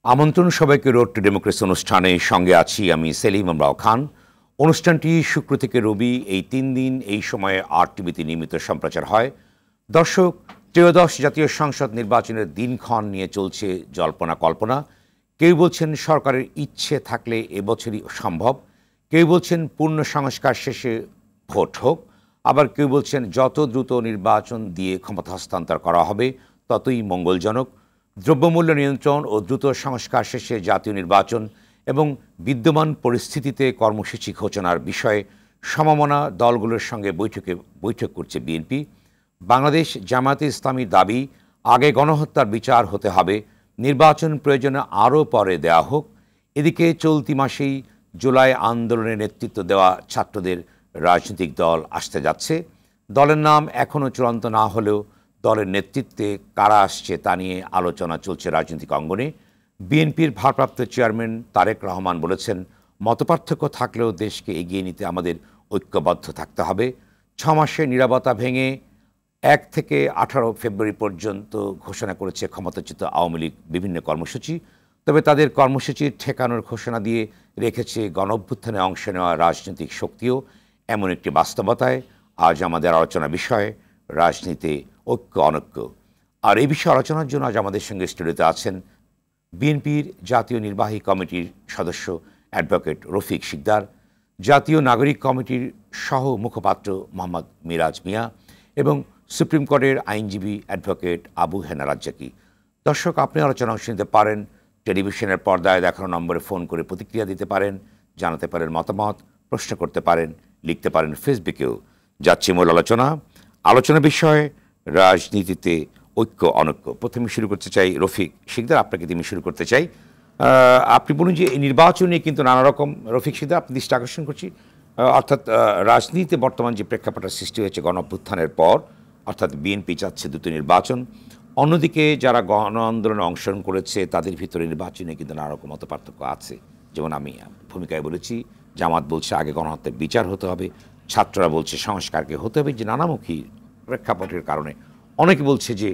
আমন্ত্রণ সবাইকে road two democracy অনুষ্ঠানে সঙ্গে আছি আমি সেলিম আমরাও খান। অনুষ্ঠানটি শুক্র থেকে রবি এই ৩ দিন এই সময়ে আরটিভিতে নিয়মিত সম্প্রচার হয়। দর্শক, ত্রয়োদশ জাতীয় সংসদ নির্বাচনের দিনক্ষণ নিয়ে চলছে জল্পনা কল্পনা। কেউ বলছেন সরকারের ইচ্ছে থাকলে এবছরই সম্ভব, কেউ বলছেন পূর্ণ সংস্কার শেষে ভোট হোক, আবার কেউ বলছেন যত দ্রুত নির্বাচন দিয়ে ক্ষমতা হস্তান্তর করা হবে ততই মঙ্গলজনক। দ্রব্যমূল্য নিয়ন্ত্রণ ও দ্রুত সংস্কার শেষে জাতীয় নির্বাচন এবং বিদ্যমান পরিস্থিতিতে কর্মসূচি ঘোষণার বিষয়ে সমমনা দলগুলোর সঙ্গে বৈঠক করছে বিএনপি। বাংলাদেশ জামায়াতে ইসলামীর দাবি, আগে গণহত্যার বিচার হতে হবে, নির্বাচন প্রয়োজনে আরও পরে দেয়া হোক। এদিকে চলতি মাসেই জুলাই আন্দোলনে নেতৃত্ব দেওয়া ছাত্রদের রাজনৈতিক দল আসতে যাচ্ছে। দলের নাম এখনও চূড়ান্ত না হলেও দলের নেতৃত্বে কারা আসছে তা নিয়ে আলোচনা চলছে রাজনৈতিক অঙ্গনে। বিএনপির ভারপ্রাপ্ত চেয়ারম্যান তারেক রহমান বলেছেন, মতপার্থক্য থাকলেও দেশকে এগিয়ে নিতে আমাদের ঐক্যবদ্ধ থাকতে হবে। 6 মাসের নীরবতা ভেঙে 1 থেকে 18 ফেব্রুয়ারি পর্যন্ত ঘোষণা করেছে ক্ষমতাচ্যুত আওয়ামী লীগ বিভিন্ন কর্মসূচি। তবে তাদের কর্মসূচির ঠেকানোর ঘোষণা দিয়ে রেখেছে গণঅভ্যুত্থানে অংশ নেওয়া রাজনৈতিক শক্তিও। এমন একটি বাস্তবতায় আজ আমাদের আলোচনা বিষয় রাজনীতি ঐক্য অনৈক্য। আর এই বিষয়ে আলোচনার জন্য আজ আমাদের সঙ্গে স্টুডিওতে আছেন বিএনপির জাতীয় নির্বাহী কমিটির সদস্য অ্যাডভোকেট রফিক শিকদার, জাতীয় নাগরিক কমিটির সহ মুখপাত্র মোহাম্মদ মিরাজ মিয়া এবং সুপ্রিম কোর্টের আইনজীবী অ্যাডভোকেট আবু হেনা রাজ্জাকি। দর্শক, আপনি আলোচনা অংশ নিতে পারেন। টেলিভিশনের পর্দায় দেখানো নম্বরে ফোন করে প্রতিক্রিয়া দিতে পারেন, জানাতে পারেন মতামত, প্রশ্ন করতে পারেন, লিখতে পারেন ফেসবুকেও। যাচ্ছি মূল আলোচনা বিষয়ে রাজনীতিতে ঐক্য অনৈক্য। প্রথমে শুরু করতে চাই রফিক শিকদার, আপনাকে দিয়ে শুরু করতে চাই। আপনি বলুন যে এই নির্বাচনে কিন্তু নানা রকম, রফিক শিকদার আপনি দৃষ্টি আকর্ষণ করছি, অর্থাৎ রাজনীতিতে বর্তমান যে প্রেক্ষাপটের সৃষ্টি হয়েছে গণ অভ্যুত্থানের পর, অর্থাৎ বিএনপি চাচ্ছে দ্রুত নির্বাচন, অন্যদিকে যারা গণ আন্দোলনে অংশগ্রহণ করেছে তাদের ভিতরে নির্বাচনে কিন্তু নানা রকম মত পার্থক্য আছে। যেমন আমি ভূমিকায় বলেছি, জামাত বলছে আগে গণহত্যার বিচার হতে হবে, ছাত্ররা বলছে সংস্কারকে হতে হবে। যে নানামুখী প্রেক্ষাপটের কারণে অনেকে বলছে যে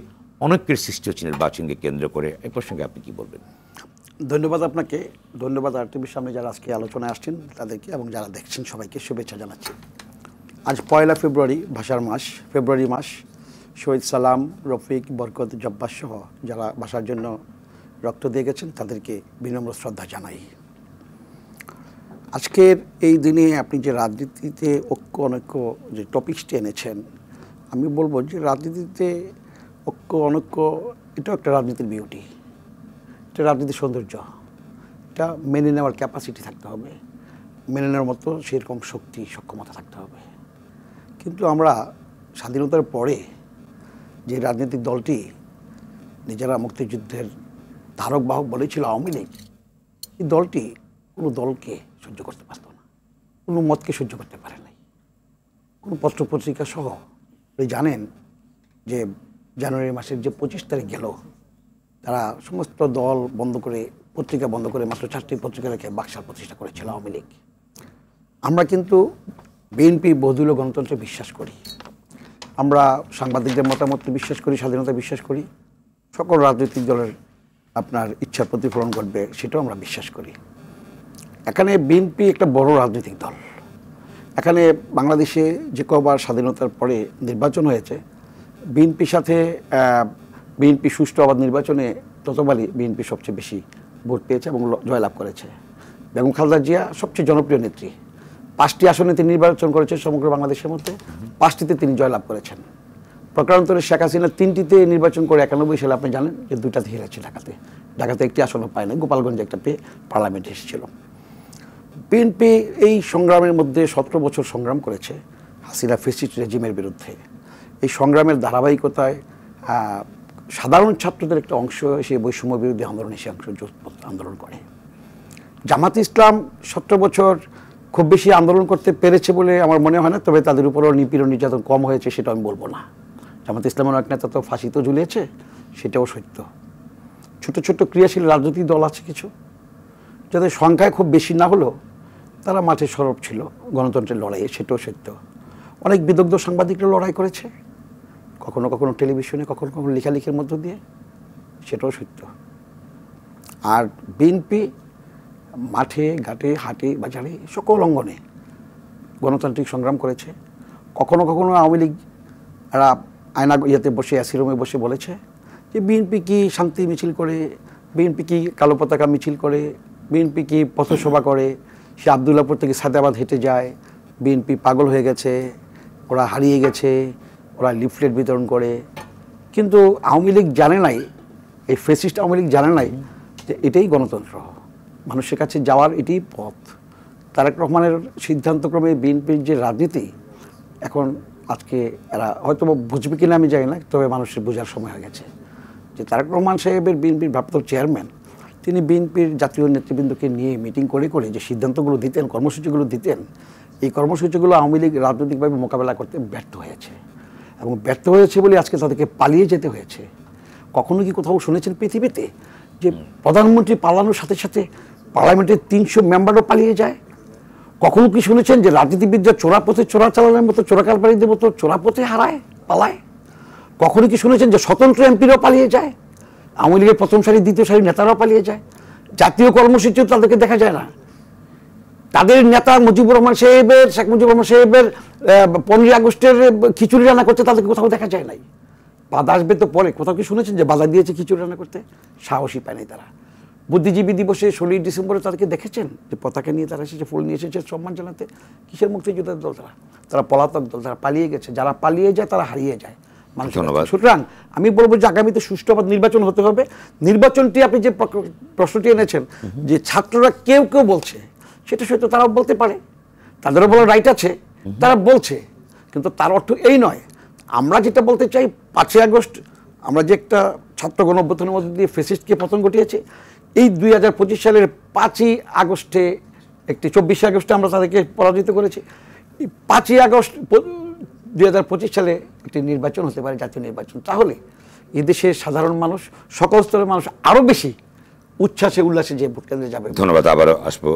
অনেকের সৃষ্টি হচ্ছে নির্বাচনকে কেন্দ্র করে। এই প্রসঙ্গে আপনি কি বলবেন? ধন্যবাদ আপনাকে, ধন্যবাদ আরটিভির সামনে যারা আজকে আলোচনায় আসছেন তাদেরকে এবং যারা দেখছেন সবাইকে শুভেচ্ছা জানাচ্ছি। আজ 1 ফেব্রুয়ারি, ভাষার মাস, ফেব্রুয়ারি মাস। শহীদ সালাম, রফিক, বরকত, জব্বার সহ যারা ভাষার জন্য রক্ত দিয়ে গেছেন তাদেরকে বিনম্র শ্রদ্ধা জানাই। আজকের এই দিনে আপনি যে রাজনীতিতে ঐক্য অনৈক্য যে টপিকসটি এনেছেন, আমি বলবো যে রাজনীতিতে ঐক্য অনৈক্য এটাও একটা রাজনীতির বিউটি, এটা রাজনীতির সৌন্দর্য। এটা মেনে নেওয়ার ক্যাপাসিটি থাকতে হবে, মেনে নেওয়ার মতো সেরকম শক্তি সক্ষমতা থাকতে হবে। কিন্তু আমরা স্বাধীনতার পরে যে রাজনৈতিক দলটি নিজেরা মুক্তিযুদ্ধের ধারক বাহক বলেছিল আওয়ামী লীগ, এই দলটি কোনো দলকে সহ্য করতে পারত না, কোনো মতকে সহ্য করতে পারে নাই, কোনো পত্রপত্রিকা সহ। জানেন যে জানুয়ারি মাসের যে 25 তারিখ গেল, তারা সমস্ত দল বন্ধ করে, পত্রিকা বন্ধ করে মাত্র 4টি পত্রিকা রেখে বাকশাল প্রতিষ্ঠা করেছিল আওয়ামী লীগ। আমরা কিন্তু বিএনপি বহুদলীয় গণতন্ত্রে বিশ্বাস করি, আমরা সাংবাদিকদের মতামতকে বিশ্বাস করি, স্বাধীনতা বিশ্বাস করি, সকল রাজনৈতিক দলের আপনার ইচ্ছার প্রতিফলন ঘটবে সেটাও আমরা বিশ্বাস করি। এখানে বিএনপি একটা বড় রাজনৈতিক দল। এখানে বাংলাদেশে যে কবার স্বাধীনতার পরে নির্বাচন হয়েছে, বিএনপির সাথে বিএনপি সুষ্ঠু অবাধ নির্বাচনে ততবারই বিএনপি সবচেয়ে বেশি ভোট পেয়েছে এবং জয়লাভ করেছে। বেগম খালেদা জিয়া সবচেয়ে জনপ্রিয় নেত্রী, 5টি আসনে তিনি নির্বাচন করেছেন সমগ্র বাংলাদেশের মধ্যে, 5টিতে তিনি জয়লাভ করেছেন। প্রকারান্তরে শেখ হাসিনা 3টিতে নির্বাচন করে 91 সালে আপনি জানেন যে 2টাতে হেরেছে। ঢাকাতে একটি আসনও পায় না, গোপালগঞ্জে একটা পেয়ে পার্লামেন্টে এসেছিল। বিএনপি এই সংগ্রামের মধ্যে 17 বছর সংগ্রাম করেছে হাসিনা ফ্যাসিস্ট রেজিমের বিরুদ্ধে। এই সংগ্রামের ধারাবাহিকতায় সাধারণ ছাত্রদের একটা অংশ এসে বৈষম্য বিরোধী আন্দোলনে সে অংশ আন্দোলন করে। জামাত ইসলাম 17 বছর খুব বেশি আন্দোলন করতে পেরেছে বলে আমার মনে হয় না, তবে তাদের উপরও নিপীড়ন নির্যাতন কম হয়েছে সেটা আমি বলবো না। জামাত ইসলামের এক নেতা তো ফাঁসিতেও ঝুলিয়েছে, সেটাও সত্য। ছোট ছোট ক্রিয়াশীল রাজনৈতিক দল আছে কিছু, যাদের সংখ্যায় খুব বেশি না হলেও তারা মাঠে সরব ছিল গণতন্ত্রের লড়াইয়ে, সেটাও সত্য। অনেক বিদগ্ধ সাংবাদিকরা লড়াই করেছে, কখনো কখনো টেলিভিশনে, কখনো কখনো লেখালেখির মধ্য দিয়ে, সেটাও সত্য। আর বিএনপি মাঠে ঘাটে হাটে বাজারে সকল অঙ্গনে গণতান্ত্রিক সংগ্রাম করেছে। কখনো কখনো আওয়ামী লীগ এরা আয়না ইয়েতে বসে এসি রুমে বসে বলেছে যে বিএনপি কি শান্তি মিছিল করে, বিএনপি কি কালো পতাকা মিছিল করে, বিএনপি কি পথসভা করে, সে আবদুল্লাপুর থেকে সাদাবাদ হেঁটে যায়, বিএনপি পাগল হয়ে গেছে, ওরা হারিয়ে গেছে, ওরা লিফলেট বিতরণ করে। কিন্তু আওয়ামী লীগ জানে নাই, এই ফ্যাসিস্ট আওয়ামী লীগ জানে নাই যে এটাই গণতন্ত্র, মানুষের কাছে যাওয়ার এটাই পথ। তারেক রহমানের সিদ্ধান্তক্রমে বিএনপির যে রাজনীতি এখন আজকে এরা হয়তো বুঝবে কিনা আমি জানি না, তবে মানুষের বোঝার সময় হয়ে গেছে যে তারেক রহমান সাহেবের বিএনপির ভারপ্রাপ্ত চেয়ারম্যান, তিনি বিএনপির জাতীয় নেতৃবৃন্দকে নিয়ে মিটিং করে করে যে সিদ্ধান্তগুলো দিতেন, কর্মসূচিগুলো দিতেন, এই কর্মসূচিগুলো আওয়ামী লীগ রাজনৈতিকভাবে মোকাবেলা করতে ব্যর্থ হয়েছে। এবং ব্যর্থ হয়েছে বলে আজকে তাদেরকে পালিয়ে যেতে হয়েছে। কখনো কি কোথাও শুনেছেন পৃথিবীতে যে প্রধানমন্ত্রী পালানোর সাথে সাথে পার্লামেন্টের 300 মেম্বারও পালিয়ে যায়? কখনো কি শুনেছেন যে রাজনীতিবিদরা চোরাপথে চোরা চালানোর মতো, চোরাকারবারিদের মতো চোরাপথে হারায়, পালায়? কখনো কি শুনেছেন যে স্বতন্ত্র এমপিরাও পালিয়ে যায়? আওয়ামী লীগের প্রথম সারি দ্বিতীয় সারি নেতারাও পালিয়ে যায়। জাতীয় কর্মসূচিও তাদেরকে দেখা যায় না। তাদের নেতা মুজিবুর রহমান সাহেবের, শেখ মুজিবুর রহমান সাহেবের 15 আগস্টের খিচুড়ি রান্না করতে তাদেরকে কোথাও দেখা যায় নাই। বাধা আসবে তো পরে, কোথাও কি শুনেছেন যে বাধা দিয়েছে খিচুড়ি রান্না করতে? সাহসী পায় নাই তারা। বুদ্ধিজীবী দিবসে 16 ডিসেম্বরে তাদেরকে দেখেছেন যে পতাকা নিয়ে তারা এসেছে, ফুল নিয়ে এসেছে সম্মান জানাতে? কিসের মুক্তিযোদ্ধার দল তারা? তারা পলাতক দল, তারা পালিয়ে গেছে। যারা পালিয়ে যায় তারা হারিয়ে যায়। সুতরাং আমি বলবো যে আগামীতে সুষ্ঠু নির্বাচন হতে হবে। নির্বাচনটি আপনি যে প্রশ্নটি এনেছেন যে ছাত্ররা কেউ কেউ বলছে, সেটা সত্যি তারাও বলতে পারে, তাদেরও বলার রাইট আছে, তারা বলছে, কিন্তু তার অর্থ এই নয়। আমরা যেটা বলতে চাই, 5ই আগস্ট আমরা যে একটা ছাত্র গণ অভ্যুত্থানের মধ্যে দিয়ে ফ্যাসিস্টকে পতন ঘটিয়েছে, এই 2025 সালের 5ই আগস্টে, একটি 24শে আগস্টে আমরা তাদেরকে পরাজিত করেছি। 5ই আগস্ট 2025 সালে একটি নির্বাচন হতে পারে, জাতীয় নির্বাচন। তাহলে এই দেশের সাধারণ মানুষ, সকল স্তরের মানুষ আরও বেশি উচ্ছ্বাসে উল্লাসে যে ভোট কেন্দ্রে যাবে। ধন্যবাদ। আবারও আসবো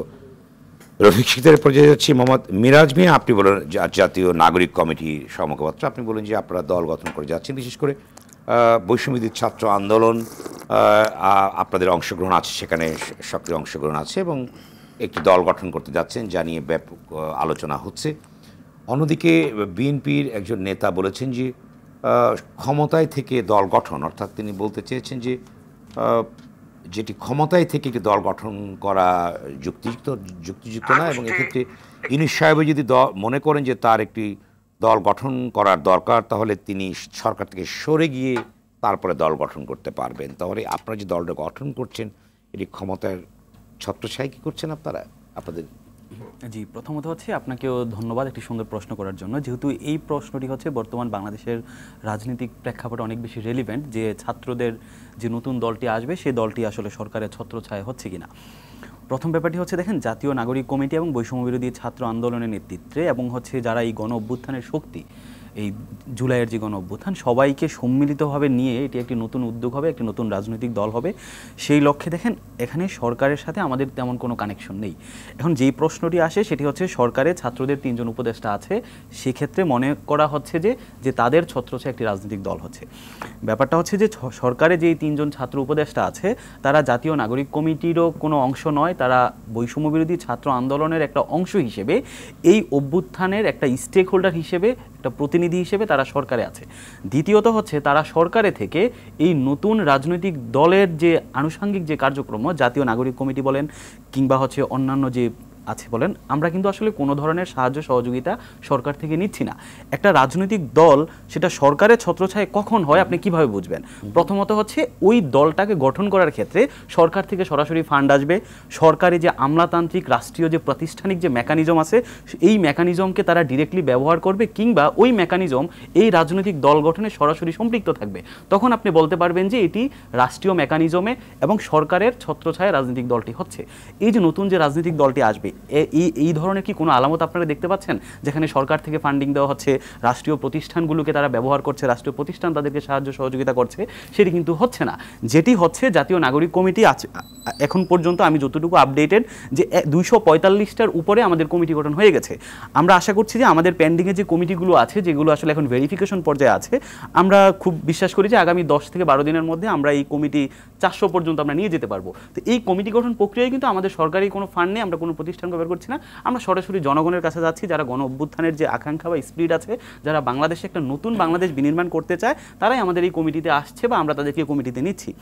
রফিক শিকদারের পর্যায়ে যাচ্ছি। মোহাম্মদ মিরাজ মিয়া, আপনি বলেন জাতীয় নাগরিক কমিটির সহমুখপাত্র, আপনি বলেন যে আপনারা দল গঠন করে যাচ্ছেন, বিশেষ করে বৈষম্যবিরোধী ছাত্র আন্দোলন আপনাদের অংশগ্রহণ আছে, সেখানে সক্রিয় অংশগ্রহণ আছে এবং একটি দল গঠন করতে যাচ্ছেন, যা নিয়ে ব্যাপক আলোচনা হচ্ছে। অন্যদিকে বিএনপির একজন নেতা বলেছেন যে ক্ষমতায় থেকে দল গঠন, অর্থাৎ তিনি বলতে চেয়েছেন যে যেটি ক্ষমতায় থেকে একটি দল গঠন করা যুক্তিযুক্ত না, এবং এক্ষেত্রে ইউনূস সাহেব যদি মনে করেন যে তার একটি দল গঠন করার দরকার, তাহলে তিনি সরকার থেকে সরে গিয়ে তারপরে দল গঠন করতে পারবেন। তাহলে আপনারা যে দলটা গঠন করছেন, এটি ক্ষমতার ছত্রছায়া কি করছেন আপনারা আপনাদের? জি, প্রথমত হচ্ছে আপনাকেও ধন্যবাদ একটি সুন্দর প্রশ্ন করার জন্য, যেহেতু এই প্রশ্নটি হচ্ছে বর্তমান বাংলাদেশের রাজনৈতিক প্রেক্ষাপটে অনেক বেশি রেলিভেন্ট, যে ছাত্রদের যে নতুন দলটি আসবে সেই দলটি আসলে সরকারের ছত্রছায়া হচ্ছে কিনা। প্রথম ব্যাপারটি হচ্ছে দেখেন, জাতীয় নাগরিক কমিটি এবং বৈষম্য বিরোধী ছাত্র আন্দোলনের নেতৃত্বে এবং হচ্ছে যারা এই গণ অভ্যুত্থানের শক্তি, এই জুলাইয়ের যে গণ অভ্যুত্থান, সবাইকে সম্মিলিতভাবে নিয়ে এটি একটি নতুন উদ্যোগ হবে, একটি নতুন রাজনৈতিক দল হবে। সেই লক্ষ্যে দেখেন এখানে সরকারের সাথে আমাদের তেমন কোনো কানেকশন নেই। এখন যেই প্রশ্নটি আসে সেটি হচ্ছে সরকারে ছাত্রদের 3 জন উপদেষ্টা আছে, সেক্ষেত্রে মনে করা হচ্ছে যে তাদের ছত্রছায়া একটি রাজনৈতিক দল হচ্ছে। ব্যাপারটা হচ্ছে যে সরকারে যেই 3 জন ছাত্র উপদেষ্টা আছে তারা জাতীয় নাগরিক কমিটিরও কোনো অংশ নয়, তারা বৈষম্য বিরোধী ছাত্র আন্দোলনের একটা অংশ হিসেবে, এই অভ্যুত্থানের একটা স্টেক হোল্ডার হিসেবে, একটা প্রতিনিধি হিসেবে তারা সরকারে আছে। দ্বিতীয়ত হচ্ছে তারা সরকারে থেকে এই নতুন রাজনৈতিক দলের যে আনুষঙ্গিক যে কার্যক্রম, জাতীয় নাগরিক কমিটি বলেন কিংবা হচ্ছে অন্যান্য যে আছে বলেন, আমরা কিন্তু আসলে কোনো ধরনের সাহায্য সহযোগিতা সরকার থেকে নিচ্ছি না। একটা রাজনৈতিক দল সেটা সরকারের ছত্রছায়ায় কখন হয় আপনি কিভাবে বুঝবেন? প্রথমত হচ্ছে ওই দলটাকে গঠন করার ক্ষেত্রে সরকার থেকে সরাসরি ফান্ড আসবে, সরকারি যে আমলাতান্ত্রিক রাষ্ট্রীয় যে প্রাতিষ্ঠানিক যে মেকানিজম আছে এই মেকানিজমকে তারা ডিরেক্টলি ব্যবহার করবে, কিংবা ওই মেকানিজম এই রাজনৈতিক দল গঠনে সরাসরি সম্পৃক্ত থাকবে। তখন আপনি বলতে পারবেন যে এটি রাষ্ট্রীয় মেকানিজমে এবং সরকারের ছত্রছায়ায় রাজনৈতিক দলটি হচ্ছে। এই যে নতুন যে রাজনৈতিক দলটি আসবে, এই ধরনের কি কোনো আলামত আপনারা দেখতে পাচ্ছেন যেখানে সরকার থেকে ফান্ডিং দেওয়া হচ্ছে, রাষ্ট্রীয় প্রতিষ্ঠানগুলোকে তারা ব্যবহার করছে, রাষ্ট্রীয় প্রতিষ্ঠান তাদেরকে সাহায্য সহযোগিতা করছে? সেটি কিন্তু হচ্ছে না। যেটি হচ্ছে, জাতীয় নাগরিক কমিটি আছে এখন পর্যন্ত আমি যতটুকু আপডেটেড যে 245টার উপরে আমাদের কমিটি গঠন হয়ে গেছে। আমরা আশা করছি যে আমাদের পেন্ডিংয়ে যে কমিটিগুলো আছে, যেগুলো আসলে এখন ভেরিফিকেশন পর্যায়ে আছে, আমরা খুব বিশ্বাস করি যে আগামী 10 থেকে 12 দিনের মধ্যে আমরা এই কমিটি 400 পর্যন্ত আমরা নিয়ে যেতে পারবো। তো এই কমিটি গঠন প্রক্রিয়ায় কিন্তু আমাদের সরকারি কোনো ফান্ড নেই, আমরা কোনো প্রতিষ্ঠান ব্যবহার করছি না, আমরা সরাসরি জনগণের কাছে যাচ্ছি। যারা গণ অভ্যুত্থানের যে আকাঙ্ক্ষা বা স্পিরিট আছে, যারা বাংলাদেশে একটা নতুন বাংলাদেশ বিনির্মাণ করতে চায়, তারাই আমাদের এই কমিটিতে আসছে বা আমরা তাদেরকে কমিটিতে নিচ্ছি।